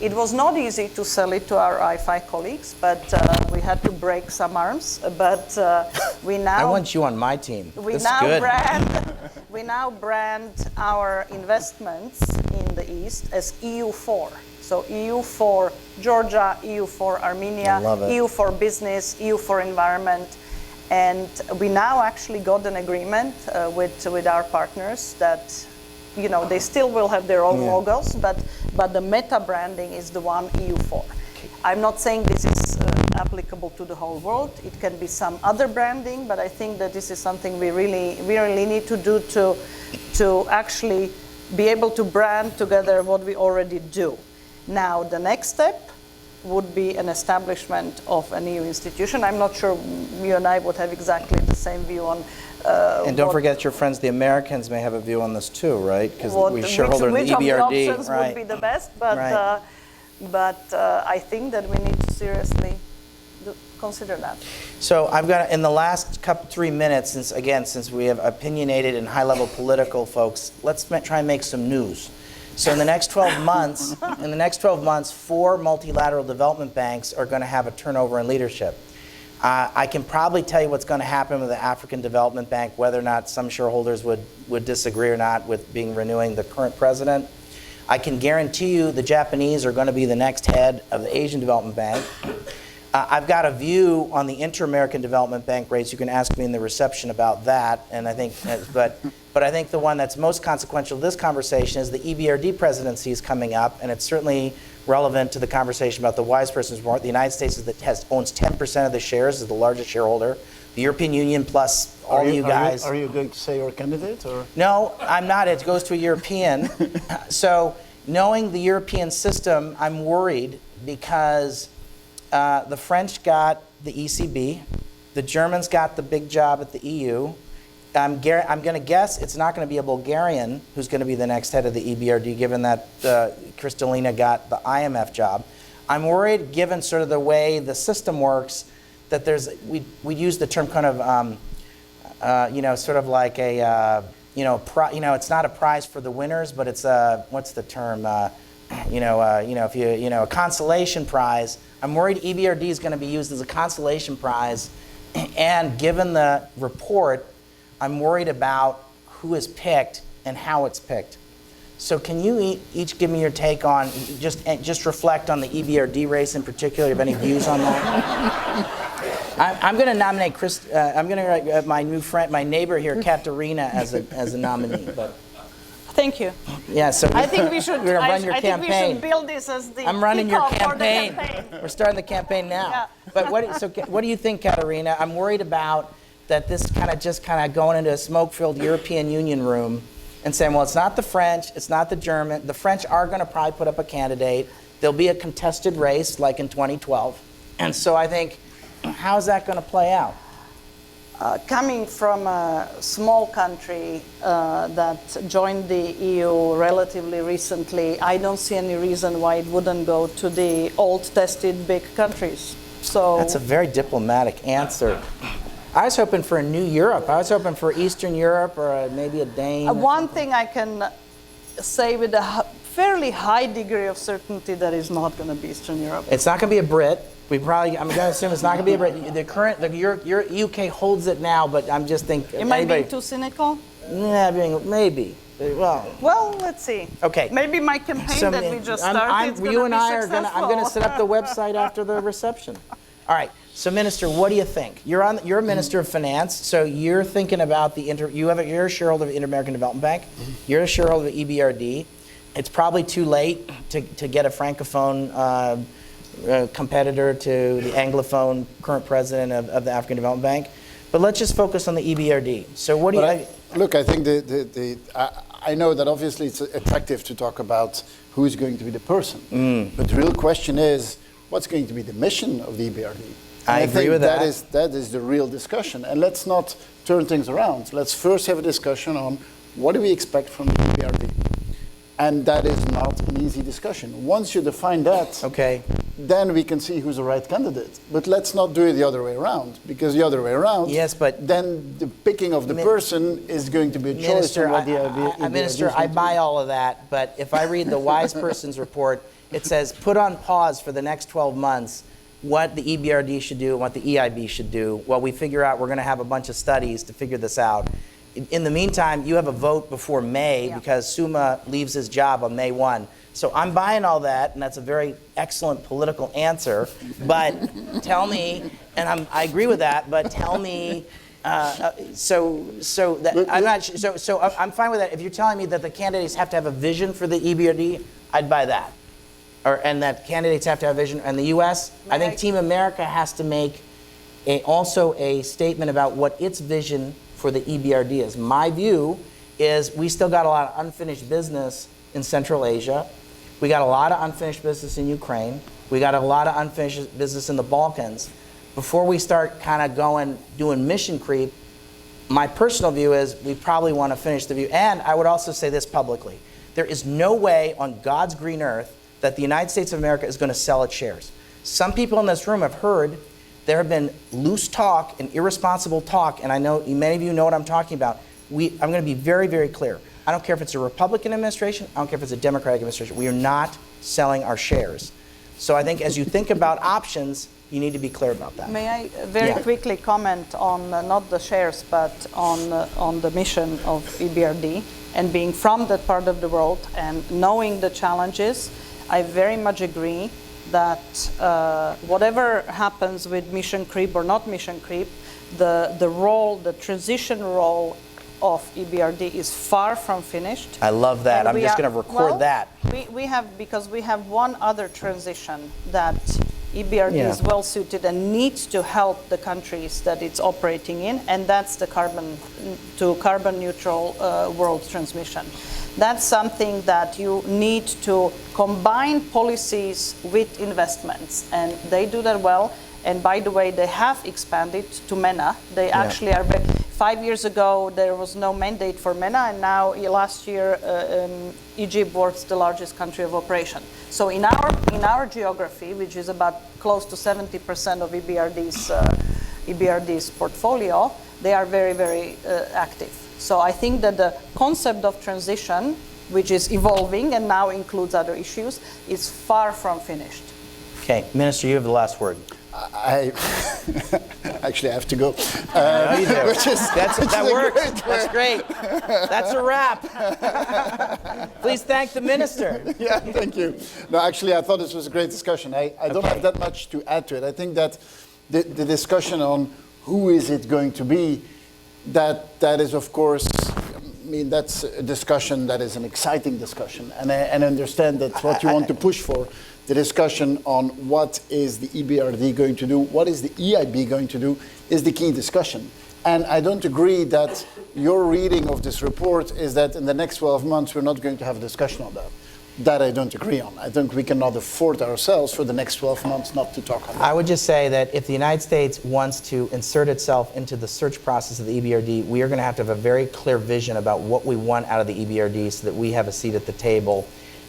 It was not easy to sell it to our IFI colleagues, but we had to break some arms. But we now I want you on my team. We This now is good. we now brand our investments in the East as EU4. So EU for Georgia, EU for Armenia, I love it. EU for business, EU for environment. And we now actually got an agreement with our partners that, you know, they still will have their own logos, but the meta branding is the one EU4. I'm not saying this is applicable to the whole world. It can be some other branding, but I think that this is something we really need to do to actually be able to brand together what we already do. Now, the next step would be an establishment of a new institution. I'm not sure you and I would have exactly the same view on and don't forget your friends, the Americans, may have a view on this too, right? Because we shareholder in the EBRD. Which of the options would be the best, but I think that we need to seriously consider that. So I've got, in the last 3 minutes, since we have opinionated and high-level political folks, let's try and make some news. So in the next 12 months, 4 multilateral development banks are going to have a turnover in leadership. I can probably tell you what's going to happen with the African Development Bank, whether or not some shareholders would disagree or not with renewing the current president. I can guarantee you the Japanese are going to be the next head of the Asian Development Bank. I've got a view on the Inter-American Development Bank rates. You can ask me in the reception about that, and I think, but I think the one that's most consequential to this conversation is the EBRD presidency is coming up, and it's certainly relevant to the conversation about the wise person's report. The United States owns 10% of the shares, is the largest shareholder. The European Union plus all you guys. Are you going to say your candidate? Or? No, I'm not. It goes to a European. So knowing the European system, I'm worried because the French got the ECB. The Germans got the big job at the EU. I'm going to guess it's not going to be a Bulgarian who's going to be the next head of the EBRD, given that Kristalina got the IMF job. I'm worried, given sort of the way the system works, that we use the term kind of, sort of like a, it's not a prize for the winners, but it's a, what's the term, a consolation prize. I'm worried EBRD is going to be used as a consolation prize, and given the report, I'm worried about who is picked and how it's picked. So can you each give me your take on, just reflect on the EBRD race in particular, have any views on that? I'm going to nominate I'm going to my new friend, my neighbor here, KATARINA, as a nominee. But thank you. yeah, so I think we should. we're going to run your I campaign. think we should build this as the. I'm running your kickoff for the campaign. We're starting the campaign now. Yeah. But what do you think, KATARINA? I'm worried about that this kind of going into a smoke-filled European Union room and saying, well, it's not the French, it's not the German. The French are going to probably put up a candidate. There'll be a contested race like in 2012. And so I think, how's that going to play out? Coming from a small country that joined the EU relatively recently, I don't see any reason why it wouldn't go to the old tested big countries. So That's a very diplomatic answer. I was hoping for a new Europe. I was hoping for Eastern Europe or maybe a Dane. One thing I can say with a fairly high degree of certainty that is not going to be Eastern Europe. It's not going to be a Brit. I'm going to assume it's not going to be a Brit. The UK holds it now, but I'm just thinking. Am I being too cynical? Yeah, maybe. Well, let's see. Okay. Maybe my campaign that we just started. You and I are going to. I'm going to set up the website after the reception. All right. So, Minister, what do you think? You're a Minister of Finance, so you're thinking about you're a shareholder of the Inter-American Development Bank. You're a shareholder of EBRD. It's probably too late to get a francophone competitor to the anglophone current president of the African Development Bank. But let's just focus on the EBRD. So, what do you? Look, I think I know that obviously it's attractive to talk about who is going to be the person, but the real question is, what's going to be the mission of the EBRD? I agree with that. That is the real discussion. And let's not turn things around. Let's first have a discussion on what do we expect from the EBRD. And that is not an easy discussion. Once you define that, okay, then we can see who's the right candidate. But let's not do it the other way around, because the other way around, yes, but then the picking of the person is going to be a choice. Minister, I buy all of that, but if I read the wise person's report, it says put on pause for the next 12 months what the EBRD should do and what the EIB should do while we figure out, we're going to have a bunch of studies to figure this out. In the meantime, you have a vote before May because Suma leaves his job on May 1. So I'm buying all that, and that's a very excellent political answer. But tell me, and I agree with that, but tell me, I'm fine with that. If you're telling me that the candidates have to have a vision for the EBRD, I'd buy that. And that candidates have to have a vision. And the U.S., I think Team America has to make also a statement about what its vision for the EBRD is. My view is we still got a lot of unfinished business in Central Asia. We got a lot of unfinished business in Ukraine. We got a lot of unfinished business in the Balkans. Before we start kind of doing mission creep, my personal view is we probably want to finish the view. And I would also say this publicly. There is no way on God's green earth that the United States of America is going to sell its shares. Some people in this room have heard There have been loose talk and irresponsible talk, and I know many of you know what I'm talking about. I'm going to be very, very clear. I don't care if it's a Republican administration, I don't care if it's a Democratic administration. We are not selling our shares. So I think as you think about options, you need to be clear about that. May I very quickly comment on not the shares, but on the mission of EBRD, and being from that part of the world and knowing the challenges, I very much agree that whatever happens with mission creep or not mission creep, the transition role of EBRD is far from finished. I love that. I'm just going to record that. Because we have one other transition that EBRD is well suited and needs to help the countries that it's operating in, and that's the carbon neutral world transmission. That's something that you need to combine policies with investments, and they do that well. And by the way, they have expanded to MENA. They actually are. 5 years ago, there was no mandate for MENA, and now last year, Egypt was the largest country of operation. So in our geography, which is about close to 70% of EBRD's portfolio, they are very, very active. So I think that the concept of transition, which is evolving and now includes other issues, is far from finished. Okay, Minister, you have the last word. Actually, I have to go. No, you do. That works. That's great. That's a wrap. Please thank the Minister. Yeah, thank you. No, actually, I thought this was a great discussion. I don't have that much to add to it. I think that the discussion on who is it going to be, that is, of course, I mean, that's a discussion that is an exciting discussion. And I understand that's what you want to push for. The discussion on what is the EBRD going to do, what is the EIB going to do, is the key discussion. And I don't agree that your reading of this report is that in the next 12 months we're not going to have a discussion on that. That I don't agree on. I think we cannot afford ourselves for the next 12 months not to talk on that. I would just say that if the United States wants to insert itself into the search process of the EBRD, we are going to have a very clear vision about what we want out of the EBRD so that we have a seat at the table.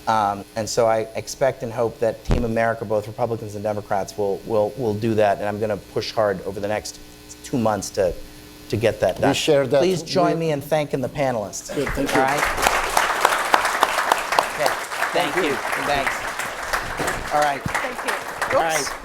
And so I expect and hope that Team America, both Republicans and Democrats, will do that. And I'm going to push hard over the next 2 mons to get that done. We share that. Please join me in thanking the panelists. Good, thank you. All right? Okay. Thank you. Thanks. All right. Thank you. All right.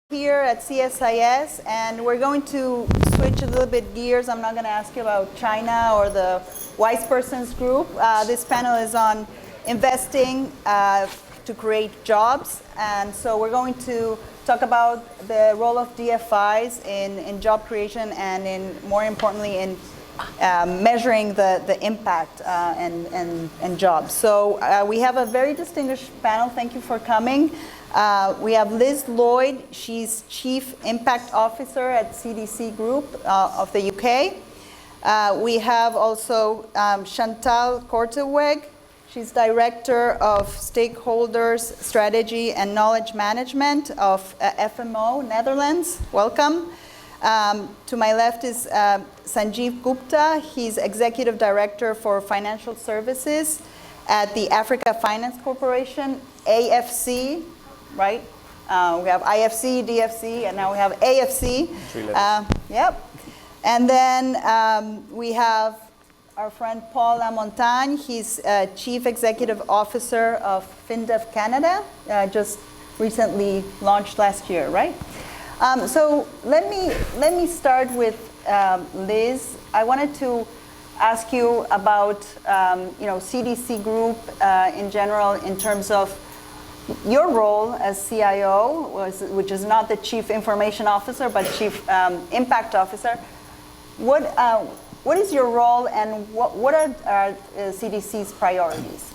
Here at CSIS, and we're going to switch a little bit gears. I'm not going to ask you about China or the Wise Persons Group. This panel is on investing to create jobs, and so we're going to talk about the role of DFIs in job creation and, more importantly, in measuring the impact and jobs. So we have a very distinguished panel. Thank you for coming. We have Liz Lloyd. She's Chief Impact Officer at CDC Group of the UK. We have also CHANTAL KORTEWEG. She's Director of Stakeholders Strategy and Knowledge Management of FMO Netherlands. Welcome. To my left is Sanjeev Gupta. He's Executive Director for Financial Services at the Africa Finance Corporation, AFC, right? We have IFC, DFC, and now we have AFC. Yep. And then we have our friend Paul Lamontagne. He's Chief Executive Officer of FinDev Canada, just recently launched last year, right? So let me start with Liz. I wanted to ask you about CDC Group in general in terms of your role as CIO, which is not the Chief Information Officer but Chief Impact Officer. What is your role, and what are CDC's priorities?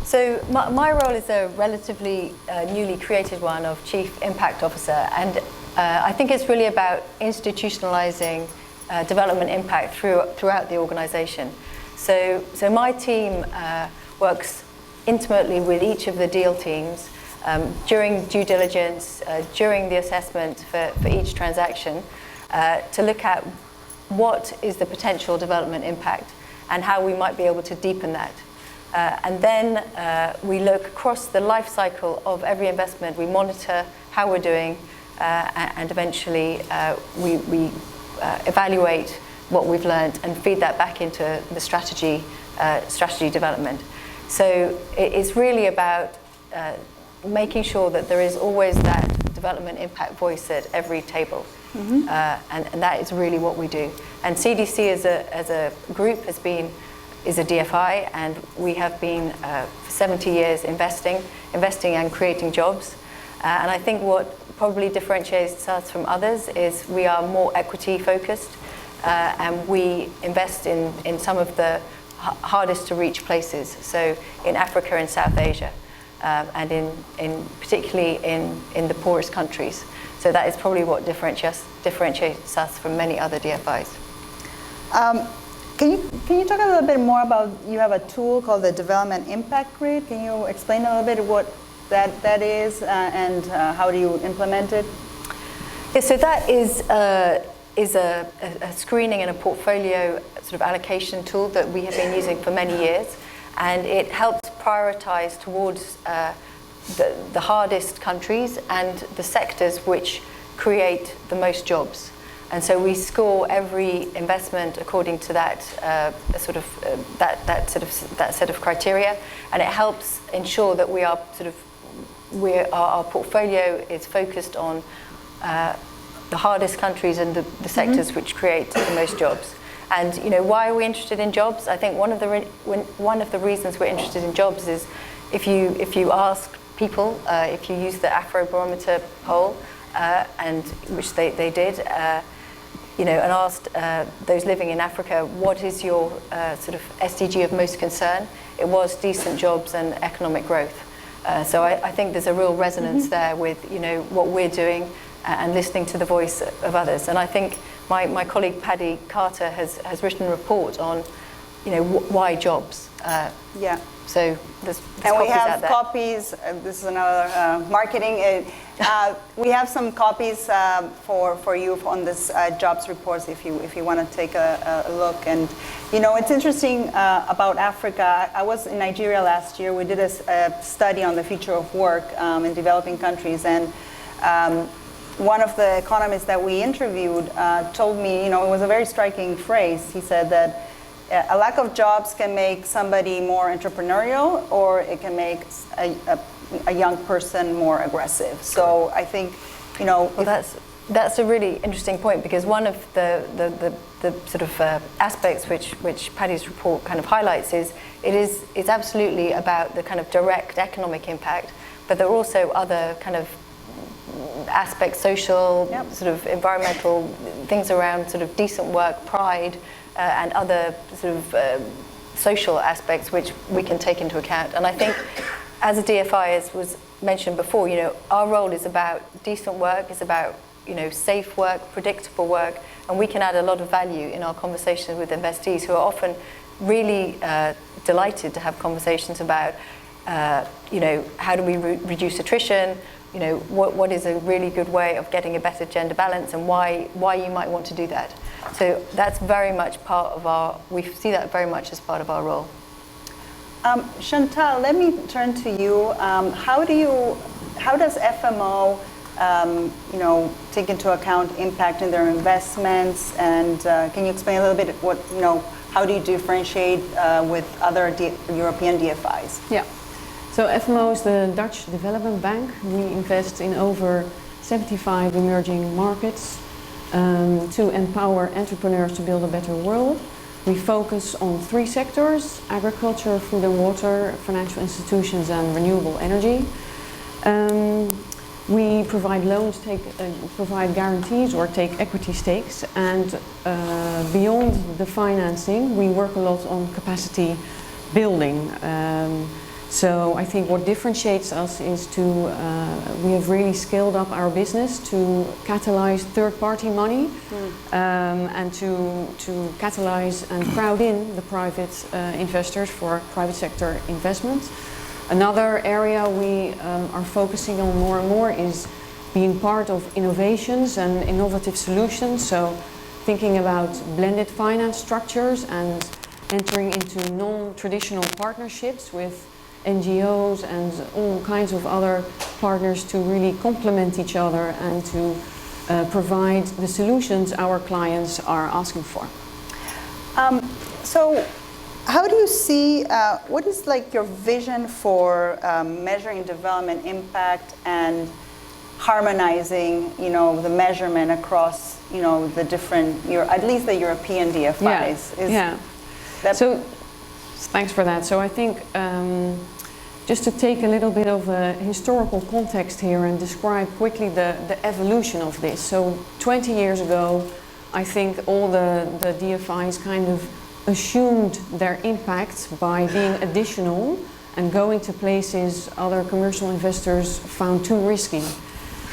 So my role is a relatively newly created one of Chief Impact Officer, and I think it's really about institutionalizing development impact throughout the organization. So my team works intimately with each of the deal teams during due diligence, during the assessment for each transaction, to look at what is the potential development impact and how we might be able to deepen that. And then we look across the life cycle of every investment. We monitor how we're doing, and eventually we evaluate what we've learned and feed that back into the strategy development. So it's really about making sure that there is always that development impact voice at every table. Mm-hmm. And that is really what we do. And CDC as a group is a DFI, and we have been for 70 years investing and creating jobs. And I think what probably differentiates us from others is we are more equity focused, and we invest in some of the hardest to reach places. So in Africa and South Asia, and in particularly in the poorest countries. So that is probably what differentiates us from many other DFIs. Can you talk a little bit more about, you have a tool called the Development Impact Grid. Can you explain a little bit what that is and how do you implement it? Yeah, so that is a screening and a portfolio sort of allocation tool that we have been using for many years, and it helps prioritize towards the hardest countries and the sectors which create the most jobs. And so we score every investment according to that set of criteria, and it helps ensure that our portfolio is focused on the hardest countries and the sectors mm-hmm. which create the most jobs. And why are we interested in jobs? I think one of the reasons we're interested in jobs is if you ask people, if you use the Afrobarometer poll, and which they did, and asked those living in Africa, what is your sort of SDG of most concern? It was decent jobs and economic growth. So I think there's a real resonance mm-hmm. there with what we're doing and listening to the voice of others. And I think my colleague Paddy Carter has written a report on why jobs. Yeah. So there's and copies we have out there. copies. This is another marketing. We have some copies for you on this jobs reports if you want to take a look. And it's interesting about Africa. I was in Nigeria last year. We did a study on the future of work in developing countries, and one of the economists that we interviewed told me, it was a very striking phrase. He said that a lack of jobs can make somebody more entrepreneurial, or it can make a young person more aggressive. So I think, well, that's a really interesting point, because one of the sort of aspects which Paddy's report kind of highlights is it's absolutely about the kind of direct economic impact, but there are also other kind of aspects, social, yep. sort of environmental things around sort of decent work, pride, and other sort of social aspects which we can take into account. And I think as a DFI, as was mentioned before, our role is about decent work, is about safe work, predictable work, and we can add a lot of value in our conversations with investees who are often really delighted to have conversations about, how do we reduce attrition, what is a really good way of getting a better gender balance and why you might want to do that. So that's very much part of we see that very much as part of our role. Chantal, let me turn to you. How does FMO, take into account impact in their investments? And can you explain a little bit how do you differentiate with other European DFIs? Yeah. So FMO is the Dutch Development Bank. We invest in over 75 emerging markets to empower entrepreneurs to build a better world. We focus on 3 sectors: agriculture, food and water, financial institutions, and renewable energy. We provide loans, provide guarantees or take equity stakes, and beyond the financing, we work a lot on capacity building. So I think what differentiates us is we have really scaled up our business to catalyze third-party money and to catalyze and crowd in the private investors for private sector investment. Another area we are focusing on more and more is being part of innovations and innovative solutions. So thinking about blended finance structures and entering into non-traditional partnerships with NGOs and all kinds of other partners to really complement each other and to provide the solutions our clients are asking for. So how do you see, what is your vision for measuring development impact and harmonizing, the measurement across, the different, at least the European DFIs? So thanks for that. So I think just to take a little bit of a historical context here and describe quickly the evolution of this. So 20 years ago, I think all the DFIs kind of assumed their impact by being additional and going to places other commercial investors found too risky.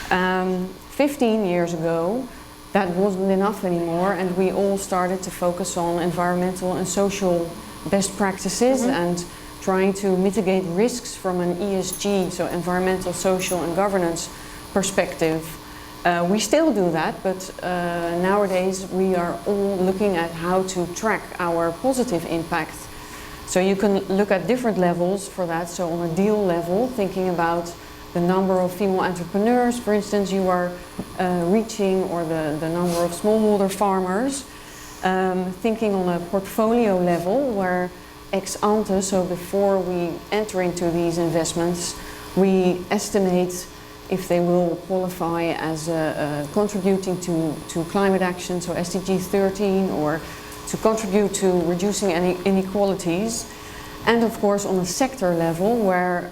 15 years ago, that wasn't enough anymore, and we all started to focus on environmental and social best practices and trying to mitigate risks from an ESG, so environmental, social and governance perspective. We still do that, but nowadays we are all looking at how to track our positive impact. So you can look at different levels for that. So on a deal level, thinking about the number of female entrepreneurs, for instance, you are reaching, or the number of smallholder farmers. Thinking on a portfolio level where ex ante, so before we enter into these investments, we estimate if they will qualify as contributing to climate action, so SDG 13, or to contribute to reducing any inequalities. And of course on a sector level where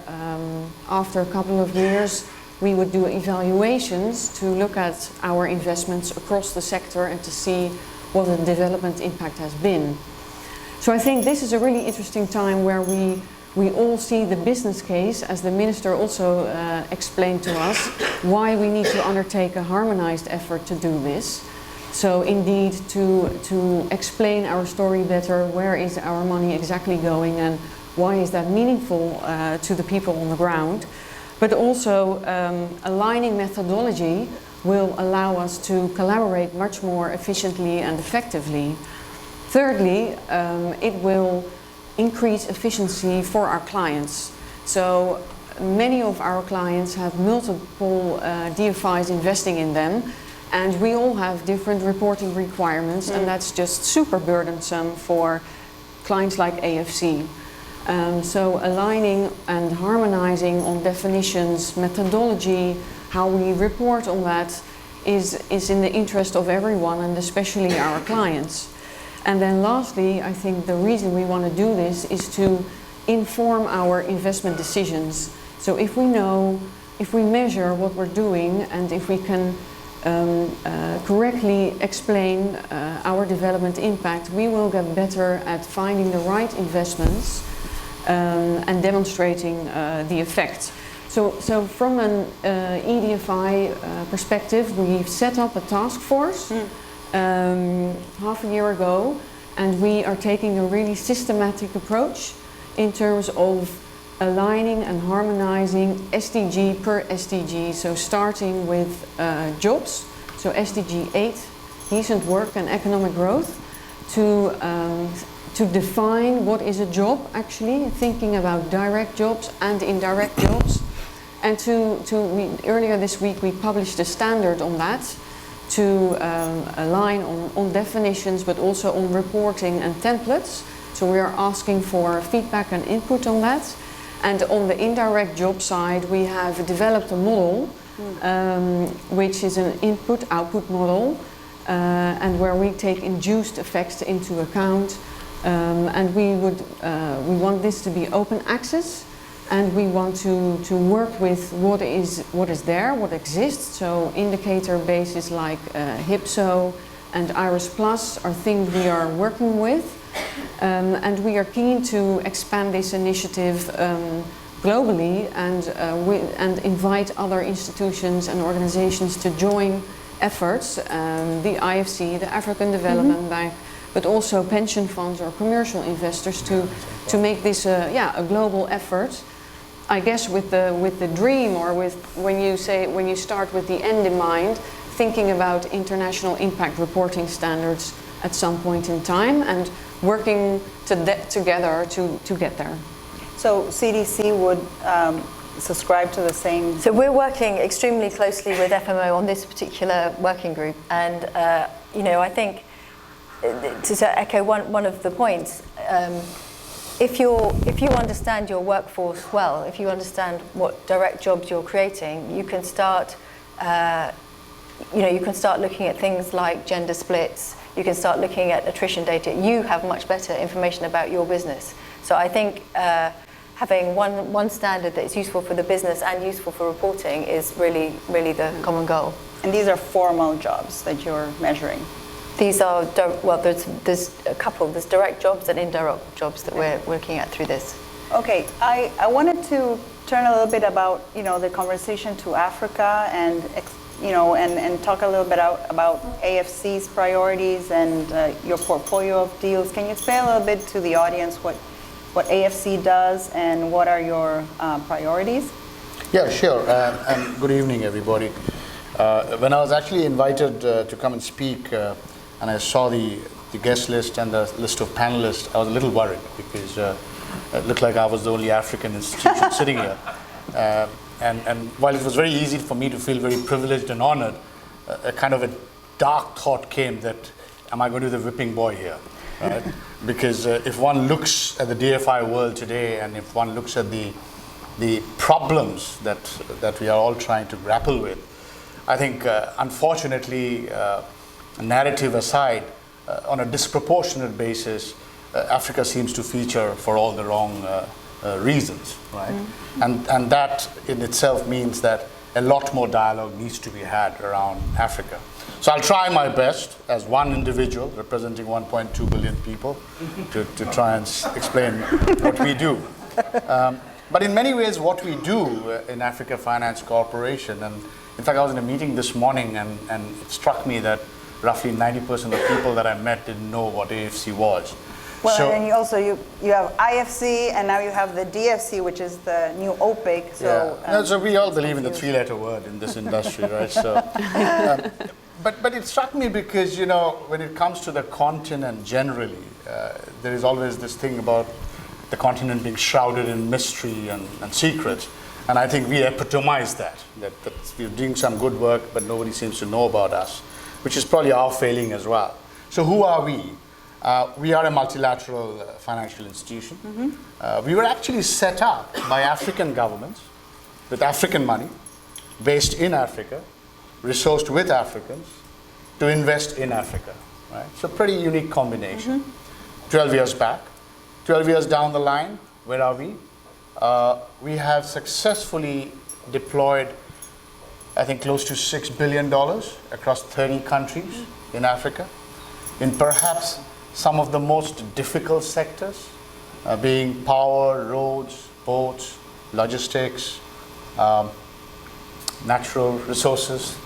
after a couple of years we would do evaluations to look at our investments across the sector and to see what the development impact has been. So I think this is a really interesting time where we all see the business case, as the minister also explained to us, why we need to undertake a harmonized effort to do this. So indeed to explain our story better, where is our money exactly going and why is that meaningful to the people on the ground. But also aligning methodology will allow us to collaborate much more efficiently and effectively. Thirdly, it will increase efficiency for our clients. So many of our clients have multiple DFIs investing in them, and we all have different reporting requirements, and that's just super burdensome for clients like AFC. So aligning and harmonizing on definitions, methodology, how we report on that is in the interest of everyone, and especially our clients. And then lastly, I think the reason we want to do this is to inform our investment decisions. So if we know, if we measure what we're doing, and if we can correctly explain our development impact, we will get better at finding the right investments and demonstrating the effect. So from an EDFI perspective, we've set up a task force half a year ago, and we are taking a really systematic approach in terms of aligning and harmonizing SDG per SDG. So starting with jobs, so SDG 8, decent work and economic growth, to define what is a job actually, thinking about direct jobs and indirect jobs. And earlier this week we published a standard on that to align on definitions, but also on reporting and templates. So we are asking for feedback and input on that. And on the indirect job side, we have developed a model, which is an input-output model, and where we take induced effects into account. And we want this to be open access, and we want to work with what is there, what exists. So indicator bases like HIPSO and IRIS Plus are things we are working with. And we are keen to expand this initiative globally and invite other institutions and organizations to join efforts, the IFC, the African Development Bank, but also pension funds or commercial investors to make this a global effort. I guess with the dream, or with when you start with the end in mind, thinking about international impact reporting standards at some point in time and working together to get there. So CDC would subscribe to the same. So we're working extremely closely with FMO on this particular working group, and I think to echo one of the points, if you understand your workforce well, if you understand what direct jobs you're creating, you can start looking at things like gender splits. You can start looking at attrition data. You have much better information about your business. So I think having one standard that is useful for the business and useful for reporting is really the common goal. And these are formal jobs that you're measuring? These are, there's a couple. There's direct jobs and indirect jobs that we're looking at through this. Okay, I wanted to turn a little bit about the conversation to Africa and talk a little bit about AFC's priorities and your portfolio of deals. Can you explain a little bit to the audience what AFC does and what are your priorities? Yeah, sure. And good evening, everybody. When I was actually invited to come and speak, and I saw the guest list and the list of panelists, I was a little worried because it looked like I was the only African institution sitting here. And while it was very easy for me to feel very privileged and honored, a kind of a dark thought came that, am I going to be the whipping boy here? Right? Because if one looks at the DFI world today, and if one looks at the problems that we are all trying to grapple with, I think, unfortunately, narrative aside, on a disproportionate basis, Africa seems to feature for all the wrong reasons, right? And that in itself means that a lot more dialogue needs to be had around Africa. So I'll try my best as one individual representing 1.2 billion people to try and explain what we do. But in many ways, what we do in Africa Finance Corporation, and in fact, I was in a meeting this morning and it struck me that roughly 90% of people that I met didn't know what AFC was. Well, so, and you have IFC, and now you have the DFC, which is the new OPIC. So, yeah. So we all believe in the three-letter word in this industry, right? So, but it struck me because, when it comes to the continent generally, there is always this thing about the continent being shrouded in mystery and secret. And I think we epitomize that we're doing some good work, but nobody seems to know about us, which is probably our failing as well. So who are we? We are a multilateral financial institution. We were actually set up by African governments with African money, based in Africa, resourced with Africans, to invest in Africa. Right? So pretty unique combination. 12 years back, 12 years down the line, where are we? We have successfully deployed, I think, close to $6 billion across 30 countries in Africa, in perhaps some of the most difficult sectors, being power, roads, ports, logistics, natural resources,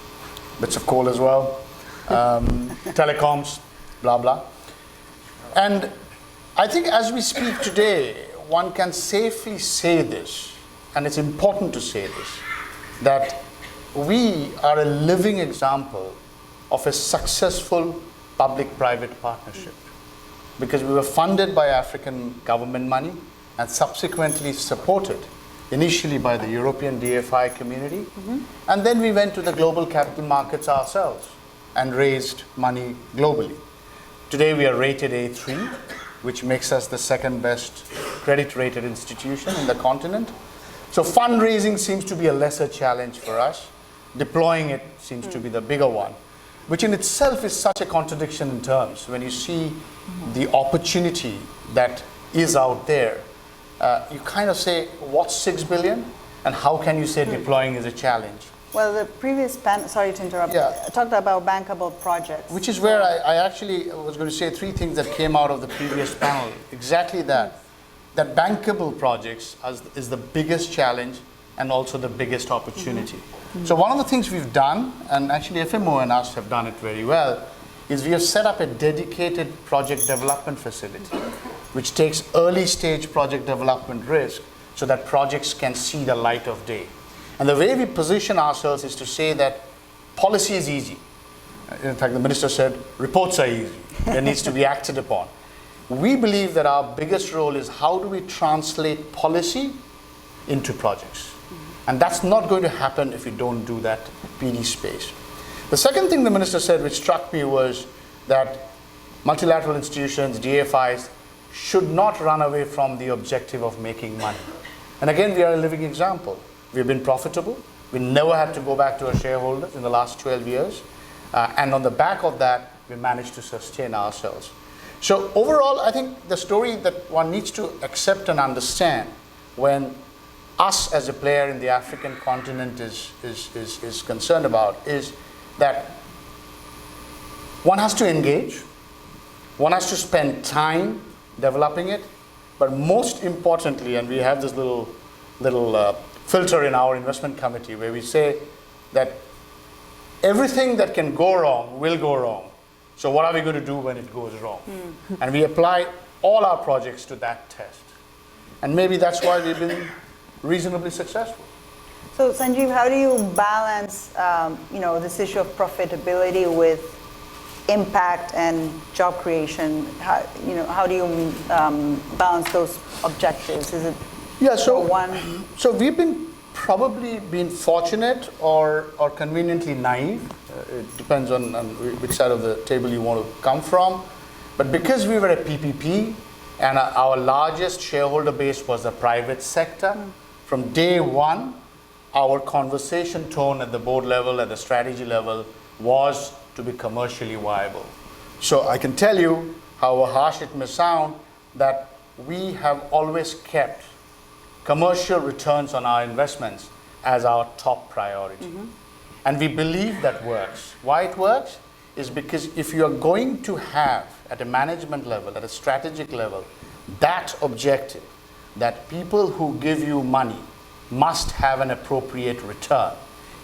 bits of coal as well, telecoms, blah, blah. And I think as we speak today, one can safely say this, and it's important to say this, that we are a living example of a successful public-private partnership, because we were funded by African government money and subsequently supported initially by the European DFI community. And then we went to the global capital markets ourselves and raised money globally. Today we are rated A3, which makes us the second best credit rated institution in the continent. So fundraising seems to be a lesser challenge for us. Deploying it seems to be the bigger one, which in itself is such a contradiction in terms. When you see the opportunity that is out there, you kind of say, what's 6 billion? And how can you say deploying is a challenge? Well, the previous panel, sorry to interrupt, talked about bankable projects. Which is where I actually was going to say 3 things that came out of the previous panel. Exactly that. That bankable projects is the biggest challenge and also the biggest opportunity. So one of the things we've done, and actually FMO and us have done it very well, is we have set up a dedicated project development facility, which takes early stage project development risk so that projects can see the light of day. And the way we position ourselves is to say that policy is easy. In fact, the minister said reports are easy. There needs to be acted upon. We believe that our biggest role is how do we translate policy into projects. And that's not going to happen if you don't do that PD space. The second thing the minister said, which struck me, was that multilateral institutions, DFIs, should not run away from the objective of making money. And again, we are a living example. We've been profitable. We never had to go back to our shareholders in the last 12 years. And on the back of that, we managed to sustain ourselves. So overall, I think the story that one needs to accept and understand when us as a player in the African continent is concerned about is that one has to engage, one has to spend time developing it, but most importantly, and we have this little filter in our investment committee where we say that everything that can go wrong will go wrong. So what are we going to do when it goes wrong? And we apply all our projects to that test. And maybe that's why we've been reasonably successful. So Sanjeev, how do you balance this issue of profitability with impact and job creation? How do you balance those objectives? Is it one? So we've probably been fortunate or conveniently naive. It depends on which side of the table you want to come from. But because we were a PPP and our largest shareholder base was the private sector, from day one, our conversation tone at the board level, at the strategy level, was to be commercially viable. So I can tell you, however harsh it may sound, that we have always kept commercial returns on our investments as our top priority. And we believe that works. Why it works is because if you are going to have, at a management level, at a strategic level, that objective, that people who give you money must have an appropriate return,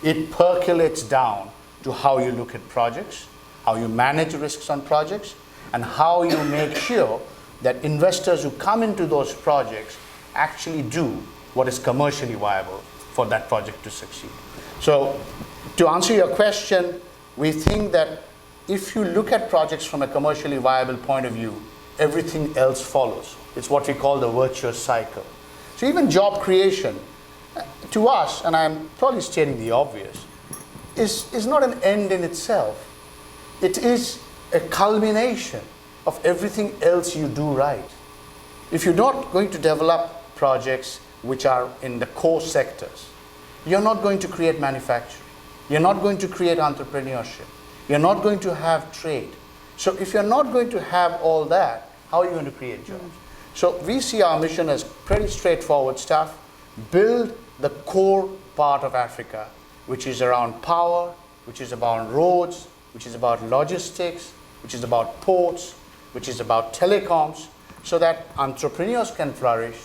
it percolates down to how you look at projects, how you manage risks on projects, and how you make sure that investors who come into those projects actually do what is commercially viable for that project to succeed. So to answer your question, we think that if you look at projects from a commercially viable point of view, everything else follows. It's what we call the virtuous cycle. So even job creation, to us, and I'm probably stating the obvious, is not an end in itself. It is a culmination of everything else you do right. If you're not going to develop projects which are in the core sectors, you're not going to create manufacturing. You're not going to create entrepreneurship. You're not going to have trade. So if you're not going to have all that, how are you going to create jobs? So we see our mission as pretty straightforward stuff. Build the core part of Africa, which is around power, which is about roads, which is about logistics, which is about ports, which is about telecoms, so that entrepreneurs can flourish,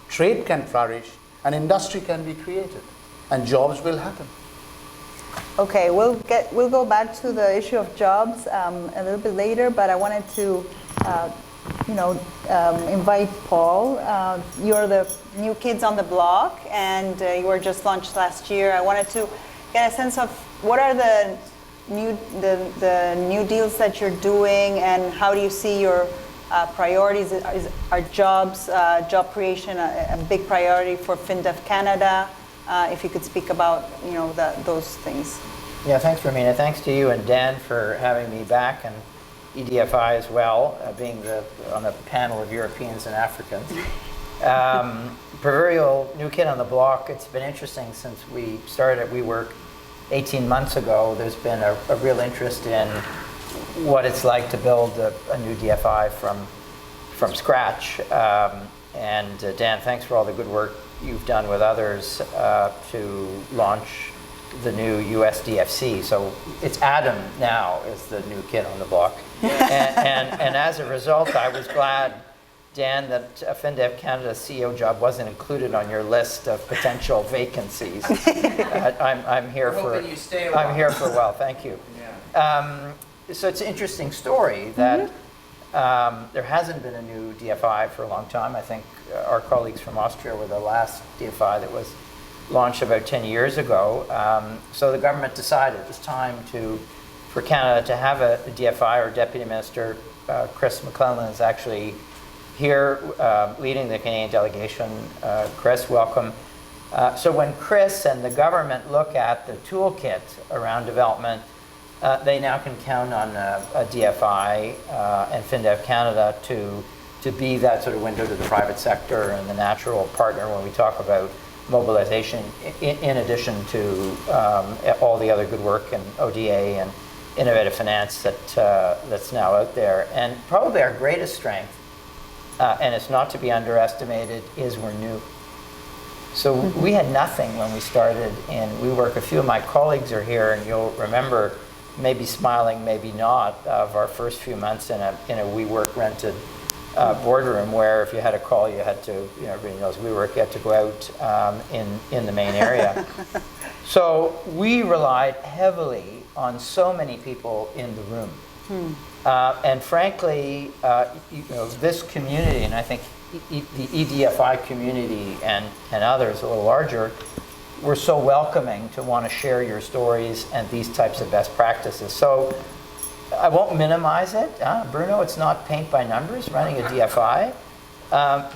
trade can flourish, and industry can be created. and jobs will happen. Okay, we'll go back to the issue of jobs a little bit later, but I wanted to, invite Paul. You're the new kids on the block, and you were just launched last year. I wanted to get a sense of what are the new deals that you're doing, and how do you see your priorities? Are jobs, job creation, a big priority for FinDev Canada? If you could speak about those things. Yeah, thanks, Romina. Thanks to you and Dan for having me back, and EDFI as well, being on a panel of Europeans and Africans. Proverbial new kid on the block. It's been interesting since we started at WeWork 18 months ago. There's been a real interest in what it's like to build a new DFI from scratch. And Dan, thanks for all the good work you've done with others to launch the new US DFC. So it's Adam now is the new kid on the block. and as a result, I was glad, Dan, that FinDev Canada's CEO job wasn't included on your list of potential vacancies. I'm here for a while. Thank you. Yeah. So it's an interesting story that there hasn't been a new DFI for a long time. I think our colleagues from Austria were the last DFI that was launched about 10 years ago. So the government decided it was time for Canada to have a DFI. Our Deputy Minister, Chris McClellan, is actually here leading the Canadian delegation. Chris, welcome. So when Chris and the government look at the toolkit around development, they now can count on a DFI and FinDev Canada to be that sort of window to the private sector and the natural partner when we talk about mobilization, in addition to all the other good work in ODA and innovative finance that's now out there. And probably our greatest strength, and it's not to be underestimated, is we're new. So we had nothing when we started in WeWork. A few of my colleagues are here, and you'll remember, maybe smiling, maybe not, of our first few months in a WeWork rented boardroom, where if you had a call, you had to, everybody knows WeWork, you had to go out in the main area. So we relied heavily on so many people in the room. And frankly, this community, and I think the EDFI community and others a little larger, were so welcoming to want to share your stories and these types of best practices. So I won't minimize it, Bruno. It's not paint by numbers running a DFI,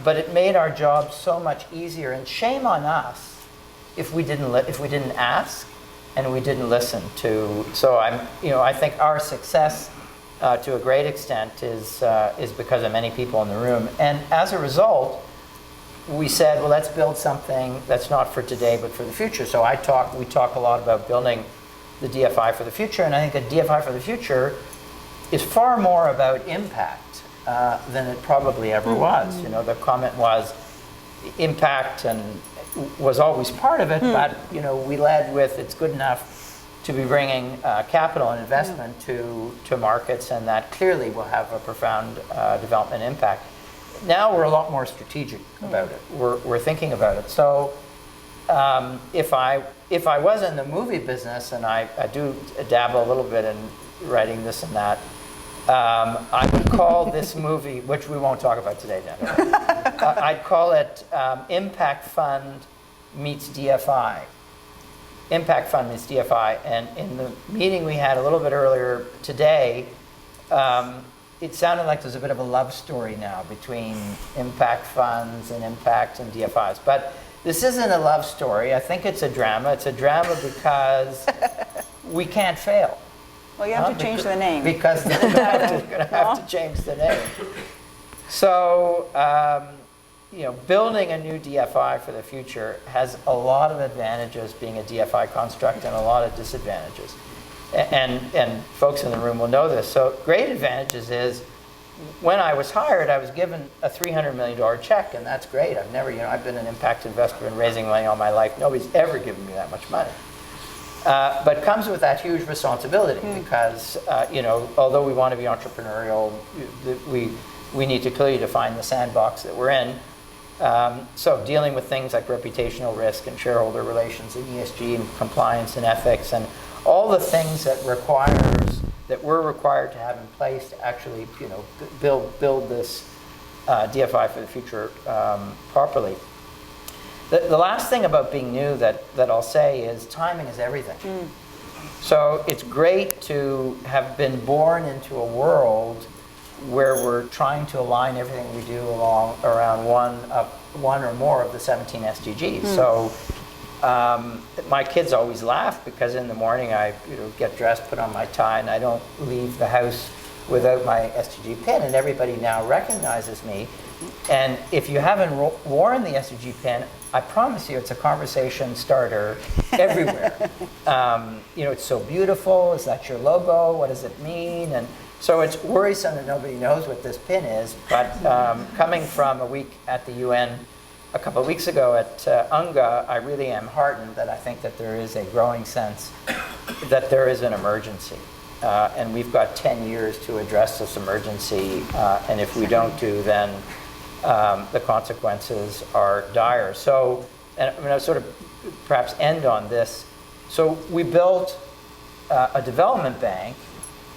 but it made our job so much easier. And shame on us if we didn't ask and we didn't listen to. So I think our success to a great extent is because of many people in the room. And as a result, we said, well, let's build something that's not for today but for the future. So we talk a lot about building the DFI for the future, and I think a DFI for the future is far more about impact than it probably ever was. The comment was impact and was always part of it, but we led with it's good enough to be bringing capital and investment to markets, and that clearly will have a profound development impact. Now we're a lot more strategic about it. We're thinking about it. So if I was in the movie business, and I do dabble a little bit in writing this and that, I would call this movie, which we won't talk about today, Dan. I'd call it Impact Fund meets DFI. Impact Fund meets DFI. And in the meeting we had a little bit earlier today, it sounded like there's a bit of a love story now between impact funds and impact and DFIs. But this isn't a love story. I think it's a drama. It's a drama because we can't fail. Well, you have to change the name. Because they're going to have to change the name. So, building a new DFI for the future has a lot of advantages being a DFI construct and a lot of disadvantages. And folks in the room will know this. So great advantages is when I was hired, I was given a $300 million check, and that's great. I've been an impact investor and raising money all my life. Nobody's ever given me that much money. But comes with that huge responsibility because, although we want to be entrepreneurial, we need to clearly define the sandbox that we're in. So dealing with things like reputational risk and shareholder relations and ESG and compliance and ethics and all the things that we're required to have in place to actually, build this DFI for the future properly. The last thing about being new that I'll say is timing is everything. So it's great to have been born into a world where we're trying to align everything we do around one or more of the 17 SDGs. So my kids always laugh because in the morning I get dressed, put on my tie, and I don't leave the house without my SDG pin, and everybody now recognizes me. And if you haven't worn the SDG pin, I promise you it's a conversation starter everywhere. It's so beautiful. Is that your logo? What does it mean? And so it's worrisome that nobody knows what this pin is. But coming from a week at the UN a couple of weeks ago at UNGA, I really am heartened that I think that there is a growing sense that there is an emergency. And we've got 10 years to address this emergency. And if we don't do, then the consequences are dire. So, and I'm going to sort of perhaps end on this. So we built a development bank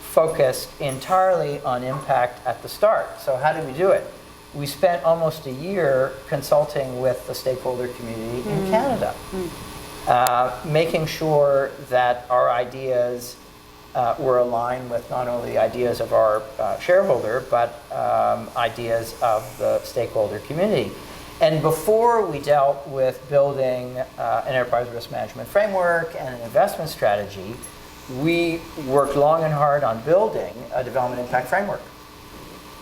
focused entirely on impact at the start. So how did we do it? We spent almost a year consulting with the stakeholder community in Canada, making sure that our ideas were aligned with not only the ideas of our shareholder, but ideas of the stakeholder community. And before we dealt with building an enterprise risk management framework and an investment strategy, we worked long and hard on building a development impact framework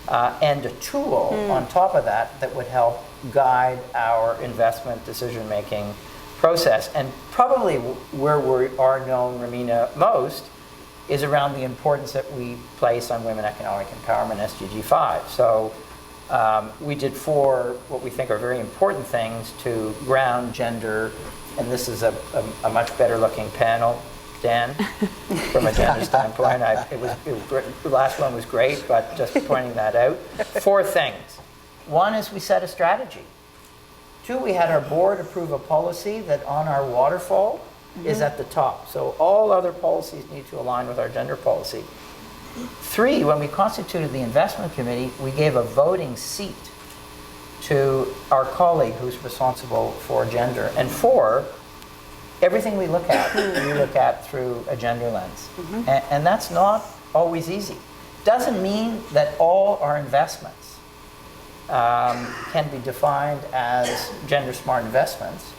and a tool on top of that that would help guide our investment decision-making process. And probably where we are known, Romina, most is around the importance that we place on women economic empowerment, SDG 5. So we did 4 what we think are very important things to ground gender, and this is a much better looking panel, Dan, from a gender standpoint. The last one was great, but just pointing that out. 4 things. 1 is we set a strategy. 2, we had our board approve a policy that on our waterfall is at the top. So all other policies need to align with our gender policy. 3, when we constituted the investment committee, we gave a voting seat to our colleague who's responsible for gender. And 4, everything we look at through a gender lens. And that's not always easy. Doesn't mean that all our investments can be defined as gender smart investments,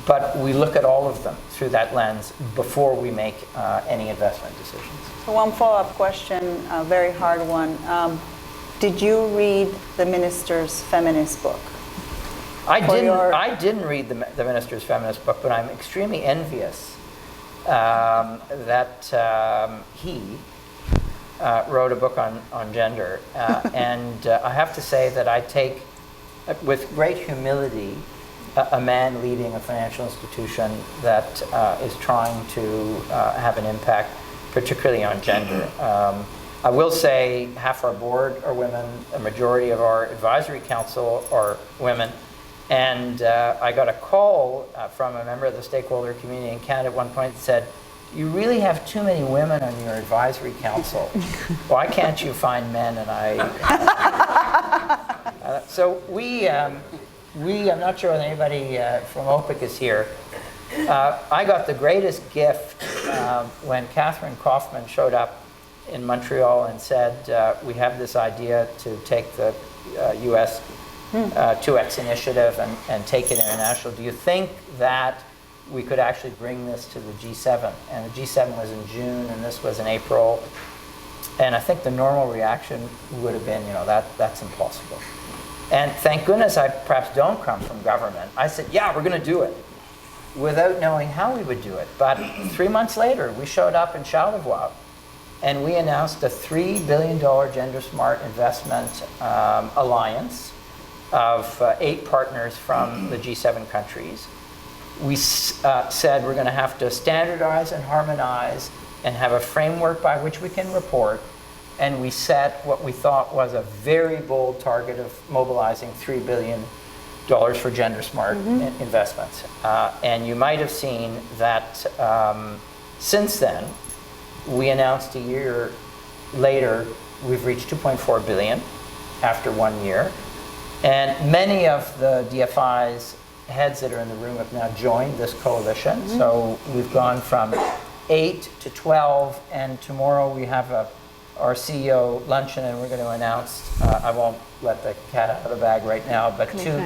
but we look at all of them through that lens before we make any investment decisions. So one follow-up question, a very hard one. Did you read the minister's feminist book? I didn't read the minister's feminist book, but I'm extremely envious that he wrote a book on gender. And I have to say that I take, with great humility, a man leading a financial institution that is trying to have an impact, particularly on gender. I will say half our board are women, a majority of our advisory council are women, and I got a call from a member of the stakeholder community in Canada at one point that said, "You really have too many women on your advisory council. Why can't you find men?" And so I'm not sure if anybody from OPIC is here. I got the greatest gift when Catherine Kaufman showed up in Montreal and said, we have this idea to take the US 2X initiative and take it international. Do you think that we could actually bring this to the G7? And the G7 was in June and this was in April. And I think the normal reaction would have been, that's impossible. And thank goodness I perhaps don't come from government. I said, yeah, we're going to do it, without knowing how we would do it. But 3 months later, we showed up in Charlevoix, and we announced a $3 billion Gender Smart Investment Alliance of 8 partners from the G7 countries. We said we're going to have to standardize and harmonize and have a framework by which we can report. And we set what we thought was a very bold target of mobilizing $3 billion dollars for gender smart investments. And you might have seen that since then, we announced a year later, we've reached 2.4 billion after 1 year. And many of the DFIs heads that are in the room have now joined this coalition. So we've gone from 8 to 12, and tomorrow we have our CEO luncheon, and we're going to announce, I won't let the cat out of the bag right now, but two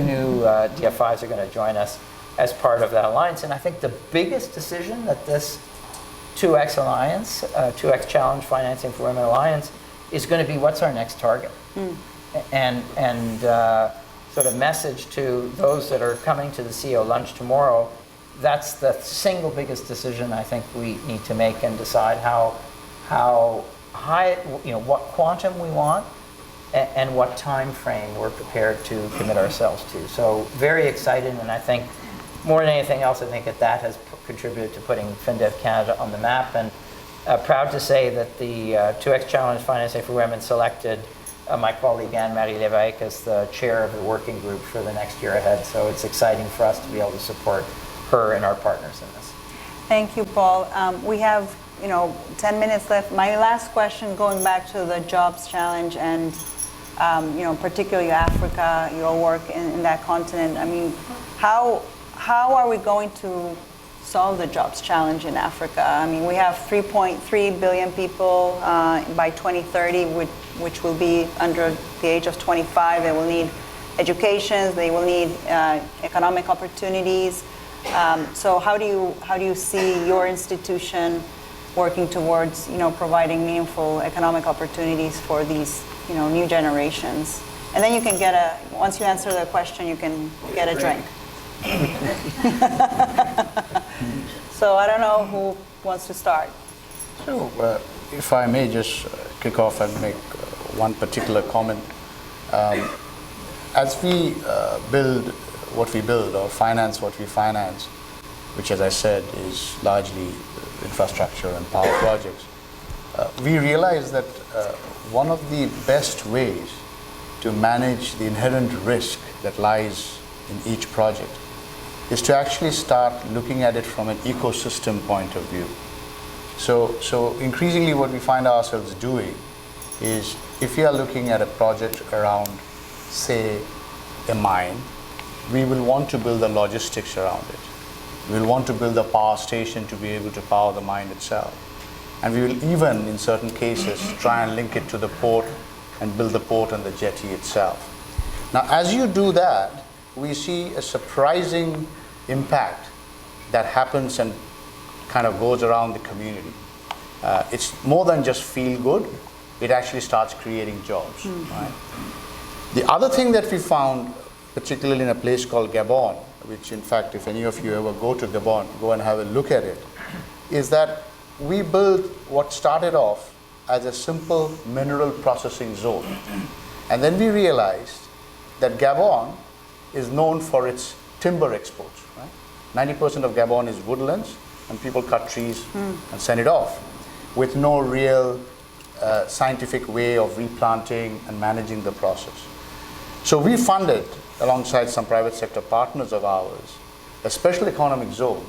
new DFIs are going to join us as part of that alliance. And I think the biggest decision that this 2X Alliance, 2X Challenge Financing for Women Alliance, is going to be what's our next target. And sort of message to those that are coming to the CEO lunch tomorrow, that's the single biggest decision I think we need to make and decide how high, what quantum we want and what time frame we're prepared to commit ourselves to. So very excited, and I think more than anything else, I think that has contributed to putting FinDev Canada on the map, and proud to say that the 2X Challenge Financing for Women selected my colleague Anne-Marie Lévesque as the chair of the working group for the next year ahead. So it's exciting for us to be able to support her and our partners in this. Thank you, Paul. We have 10 minutes left. My last question, going back to the jobs challenge and particularly Africa, your work in that continent. I mean, how are we going to solve the jobs challenge in Africa? I mean, we have 3.3 billion people by 2030, which will be under the age of 25. They will need education. They will need economic opportunities. So how do you see your institution working towards providing meaningful economic opportunities for these new generations? And then you can get once you answer the question, you can get a drink. So I don't know who wants to start. So if I may just kick off and make one particular comment. As we build what we build or finance what we finance, which as I said is largely infrastructure and power projects, we realize that one of the best ways to manage the inherent risk that lies in each project is to actually start looking at it from an ecosystem point of view. So increasingly what we find ourselves doing is, if we are looking at a project around, say, a mine, we will want to build the logistics around it. We will want to build a power station to be able to power the mine itself. And we will even, in certain cases, try and link it to the port and build the port and the jetty itself. Now, as you do that, we see a surprising impact that happens and kind of goes around the community. It's more than just feel good, it actually starts creating jobs. Right? The other thing that we found, particularly in a place called Gabon, which in fact, if any of you ever go to Gabon, go and have a look at it, is that we built what started off as a simple mineral processing zone. And then we realized that Gabon is known for its timber exports. Right? 90% of Gabon is woodlands, and people cut trees and send it off with no real scientific way of replanting and managing the process. So we funded, alongside some private sector partners of ours, a special economic zone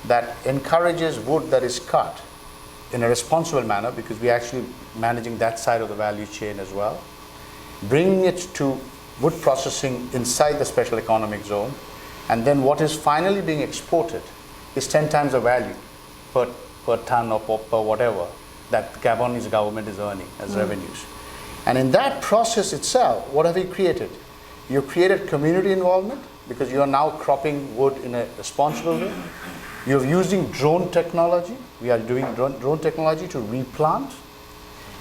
that encourages wood that is cut in a responsible manner, because we're actually managing that side of the value chain as well, bringing it to wood processing inside the special economic zone, and then what is finally being exported is 10 times the value per ton or per whatever that Gabonese government is earning as revenues. And in that process itself, what have we created? You created community involvement, because you are now cropping wood in a responsible way. You're using drone technology. We are doing drone technology to replant.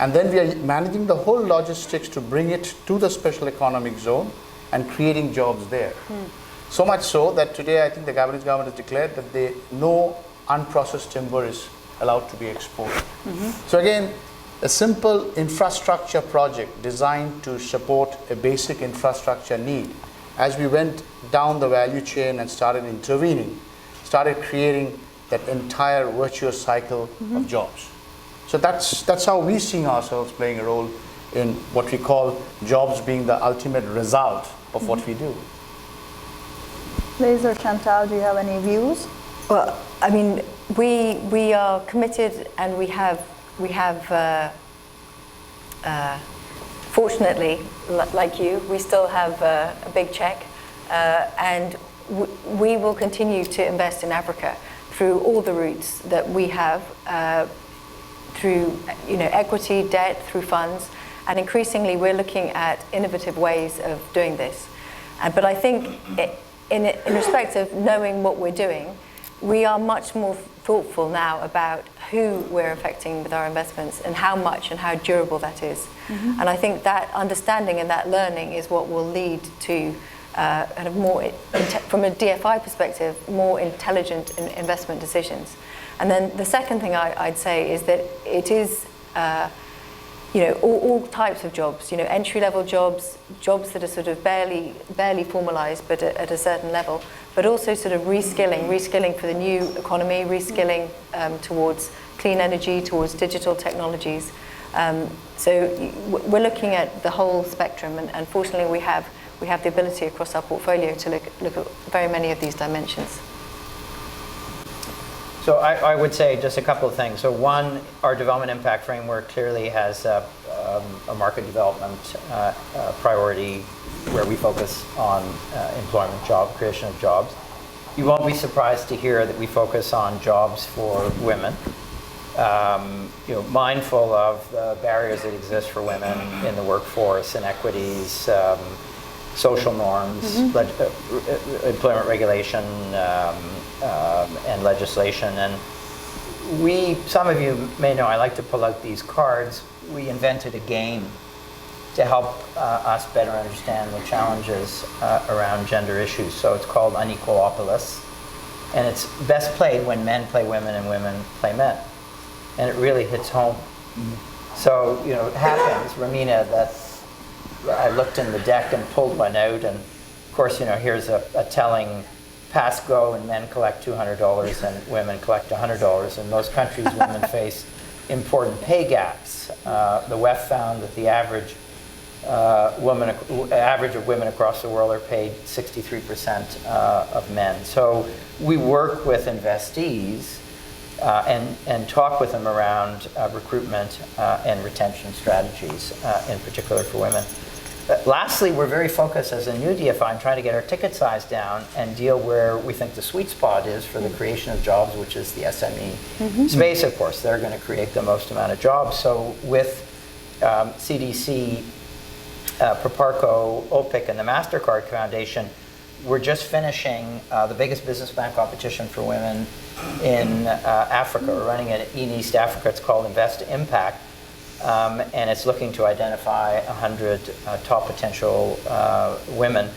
And then we are managing the whole logistics to bring it to the special economic zone and creating jobs there. So much so that today I think the Gabonese government has declared that no unprocessed timber is allowed to be exported. So again, a simple infrastructure project designed to support a basic infrastructure need. As we went down the value chain and started intervening, started creating that entire virtuous cycle of jobs. So that's how we see ourselves playing a role in what we call jobs being the ultimate result of what we do. Liz or Chantal, do you have any views? Well, I mean, we are committed, and we have fortunately, like you, we still have a big check, and we will continue to invest in Africa through all the routes that we have, through equity, debt, through funds, and increasingly we're looking at innovative ways of doing this. But I think in respect of knowing what we're doing, we are much more thoughtful now about who we're affecting with our investments and how much and how durable that is. And I think that understanding and that learning is what will lead to kind of more, from a DFI perspective, more intelligent investment decisions. And then the second thing I'd say is that it is all types of jobs, entry-level jobs, jobs that are sort of barely formalized, but at a certain level, but also sort of reskilling for the new economy, reskilling towards clean energy, towards digital technologies. So we're looking at the whole spectrum, and fortunately we have the ability across our portfolio to look at very many of these dimensions. So I would say just a couple of things. So one, our development impact framework clearly has a market development priority where we focus on employment, creation of jobs. You won't be surprised to hear that we focus on jobs for women. Mindful of the barriers that exist for women in the workforce, inequities, social norms, employment regulation, and legislation. And some of you may know, I like to pull out these cards. We invented a game to help us better understand the challenges around gender issues. So it's called Unequalopolis. And it's best played when men play women and women play men. And it really hits home. So, it happens, Romina, that I looked in the deck and pulled one out, and of course, here's a telling pass go, and men collect $200 and women collect $100. In most countries, women face important pay gaps. The WEF found that the average of women across the world are paid 63% of men. So we work with investees and talk with them around recruitment and retention strategies, in particular for women. Lastly, we're very focused as a new DFI on trying to get our ticket size down and deal where we think the sweet spot is for the creation of jobs, which is the SME space, of course. They're going to create the most amount of jobs. So with CDC, Proparco, OPIC, and the MasterCard Foundation, we're just finishing the biggest business plan competition for women in Africa. We're running it in East Africa. It's called Invest Impact. And it's looking to identify 100 top potential women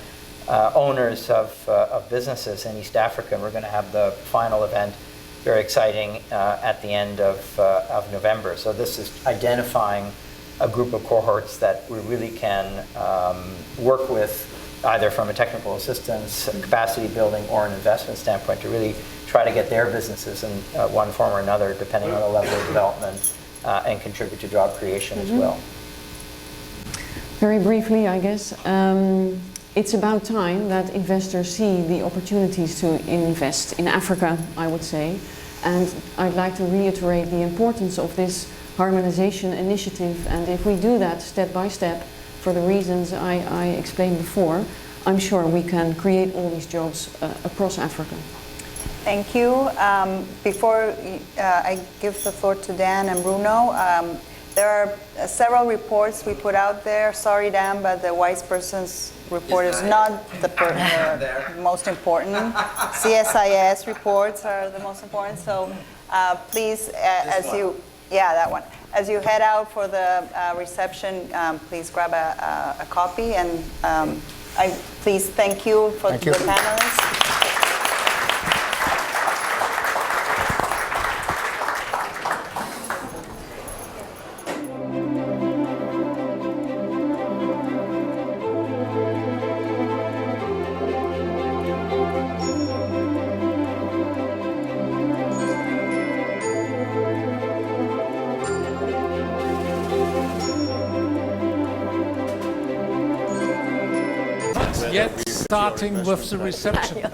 owners of businesses in East Africa. And we're going to have the final event, very exciting, at the end of November. So this is identifying a group of cohorts that we really can work with, either from a technical assistance, capacity building, or an investment standpoint, to really try to get their businesses in one form or another, depending on the level of development, and contribute to job creation as well. Very briefly, I guess, it's about time that investors see the opportunities to invest in Africa, I would say. And I'd like to reiterate the importance of this harmonization initiative. And if we do that step by step, for the reasons I explained before, I'm sure we can create all these jobs across Africa. Thank you. Before I give the floor to Dan and Bruno, there are several reports we put out there. Sorry, Dan, but the wise person's report is not the most important. CSIS reports are the most important. So please, that one. As you head out for the reception, please grab a copy, and please thank you for the panelists. yet starting with the reception.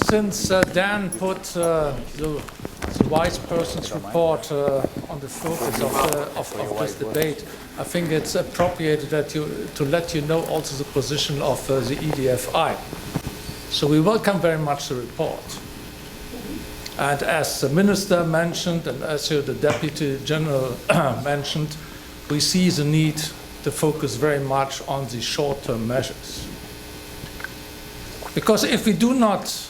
Since Dan put the Vice Person's report on the focus of this debate, I think it's appropriate that to let you know also the position of the EDFI. So we welcome very much the report. And as the Minister mentioned, and as the Deputy General mentioned, we see the need to focus very much on the short-term measures. Because if we do not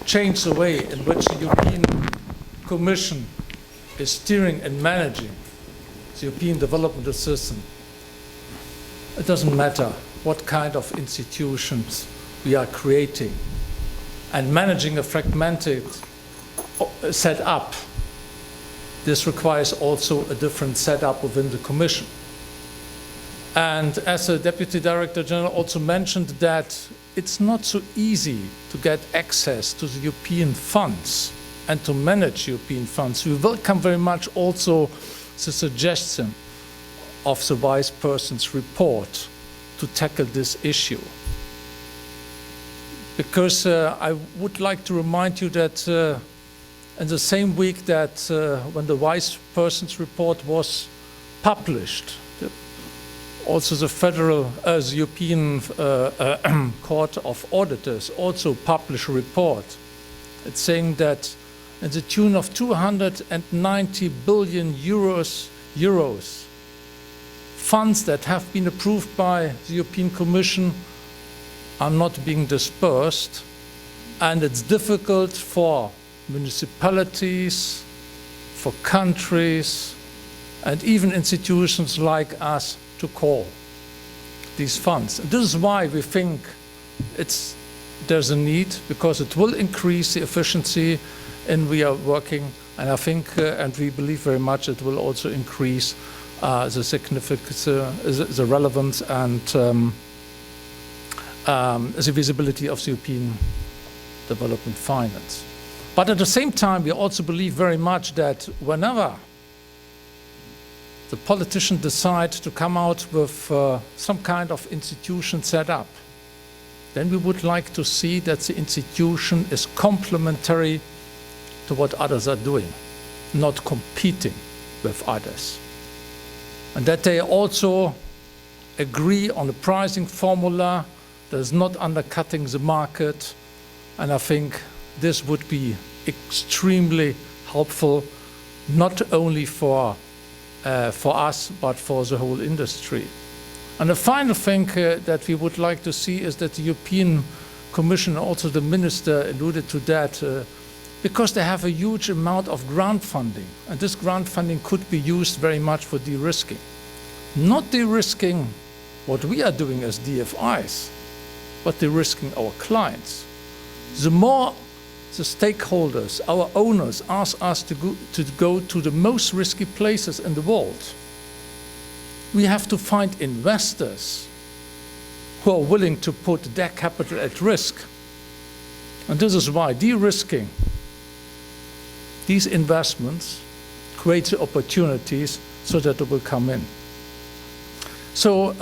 change the way in which the European Commission is steering and managing the European development system, it doesn't matter what kind of institutions we are creating. And managing a fragmented setup, this requires also a different setup within the Commission. And as the Deputy Director General also mentioned, that it's not so easy to get access to the European funds and to manage European funds. We welcome very much also the suggestion of the Vice Person's report to tackle this issue. Because I would like to remind you that in the same week that when the Vice Person's report was published, also the European Court of Auditors also published a report. It's saying that in the tune of 290 billion euros, funds that have been approved by the European Commission are not being dispersed, and it's difficult for municipalities, for countries, and even institutions like us to call these funds. And this is why we think there's a need, because it will increase the efficiency and we are working, and I think and we believe very much it will also increase the significance, the relevance and the visibility of the European development finance. But at the same time, we also believe very much that whenever the politicians decide to come out with some kind of institution set up, then we would like to see that the institution is complementary to what others are doing, not competing with others. And that they also agree on a pricing formula that is not undercutting the market. And I think this would be extremely helpful, not only for us, but for the whole industry. And the final thing that we would like to see is that the European Commission, also the Minister alluded to that, because they have a huge amount of grant funding, and this grant funding could be used very much for de-risking. Not de-risking what we are doing as DFIs, but de-risking our clients. The more the stakeholders, our owners, ask us to go to the most risky places in the world, we have to find investors who are willing to put their capital at risk. And this is why de-risking these investments creates the opportunities so that they will come in. So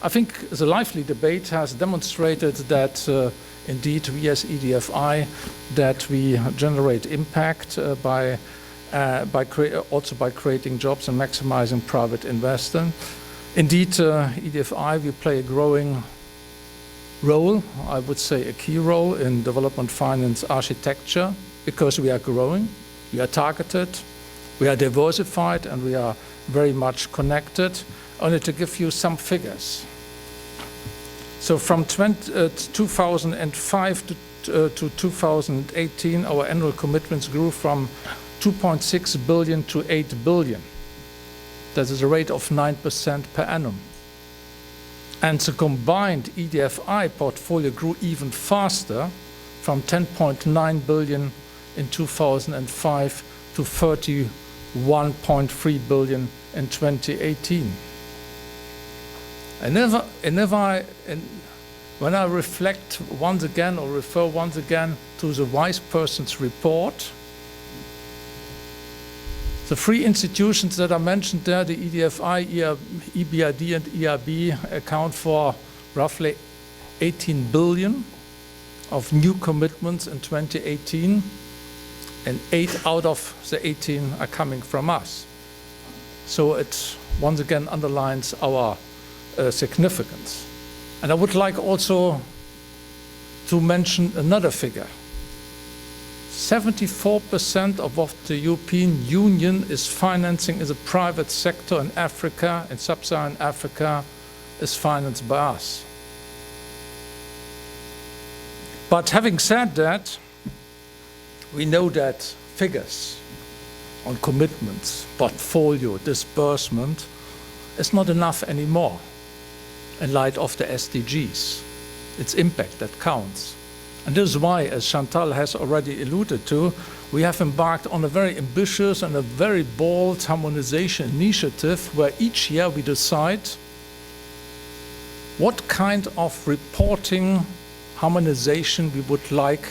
I think the lively debate has demonstrated that indeed we as EDFI, that we generate impact also by creating jobs and maximizing private investment. Indeed, EDFI, we play a growing role, I would say a key role in development finance architecture, because we are growing, we are targeted, we are diversified, and we are very much connected. Only to give you some figures. So from 2005 to 2018, our annual commitments grew from 2.6 billion to 8 billion. That is a rate of 9% per annum. And the combined EDFI portfolio grew even faster, from 10.9 billion in 2005 to 31.3 billion in 2018. When I reflect once again or refer once again to the Vice Person's report, the three institutions that are mentioned there, the EDFI, EBRD and ERB, account for roughly 18 billion of new commitments in 2018, and 8 out of the 18 are coming from us. So it once again underlines our significance. And I would like also to mention another figure. 74% of what the European Union is financing in the private sector in Africa, in sub-Saharan Africa, is financed by us. But having said that, we know that figures on commitments, portfolio, disbursement is not enough anymore in light of the SDGs. It's impact that counts. And this is why, as Chantal has already alluded to, we have embarked on a very ambitious and a very bold harmonization initiative where each year we decide what kind of reporting harmonization we would like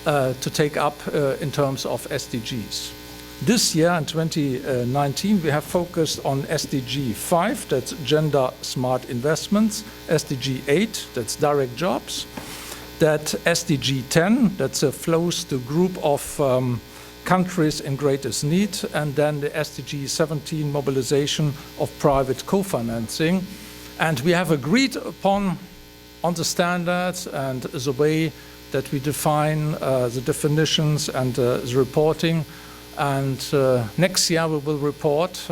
to take up in terms of SDGs. This year, in 2019, we have focused on SDG 5, that's gender smart investments, SDG 8, that's direct jobs, that SDG 10, that's a flows to group of countries in greatest need, and then the SDG 17, mobilization of private co-financing. And we have agreed upon on the standards and the way that we define the definitions and the reporting. And next year we will report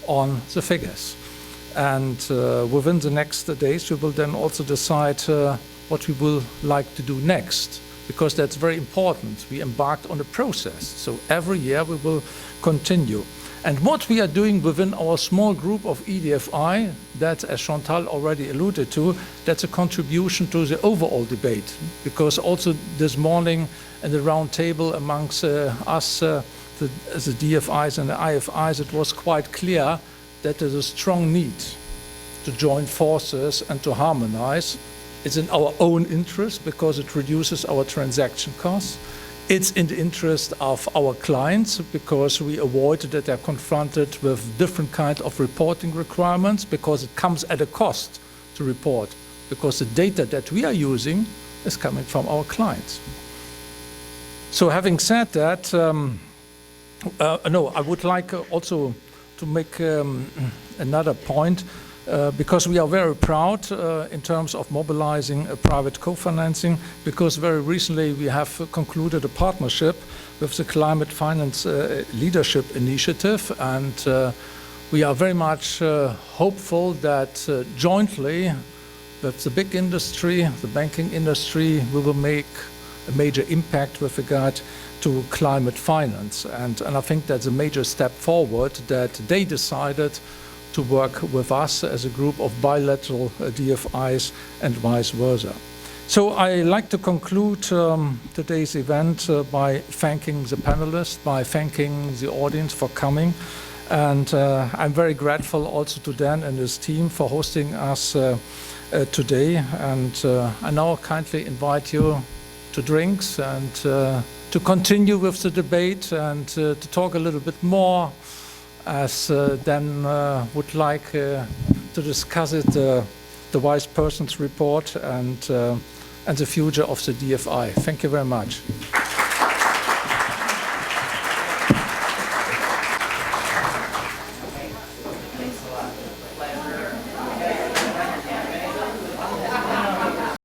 on the figures. And within the next days we will then also decide what we will like to do next, because that's very important. We embarked on a process, so every year we will continue. And what we are doing within our small group of EDFI, that, as Chantal already alluded to, that's a contribution to the overall debate. Because also this morning in the round table amongst us, the DFIs and the IFIs, it was quite clear that there's a strong need to join forces and to harmonize. It's in our own interest because it reduces our transaction costs. It's in the interest of our clients because we avoid that they're confronted with different kinds of reporting requirements, because it comes at a cost to report, because the data that we are using is coming from our clients. So having said that, I would like also to make another point. Because we are very proud in terms of mobilizing private co-financing, because very recently we have concluded a partnership with the Climate Finance Leadership Initiative, and we are very much hopeful that jointly with the big industry, the banking industry, we will make a major impact with regard to climate finance. And I think that's a major step forward, that they decided to work with us as a group of bilateral DFIs and vice versa. So I like to conclude today's event by thanking the panelists, by thanking the audience for coming. And I'm very grateful also to Dan and his team for hosting us today. And I now kindly invite you to drinks and to continue with the debate and to talk a little bit more, as Dan would like to discuss it, the Vice Person's report and the future of the DFI. Thank you very much.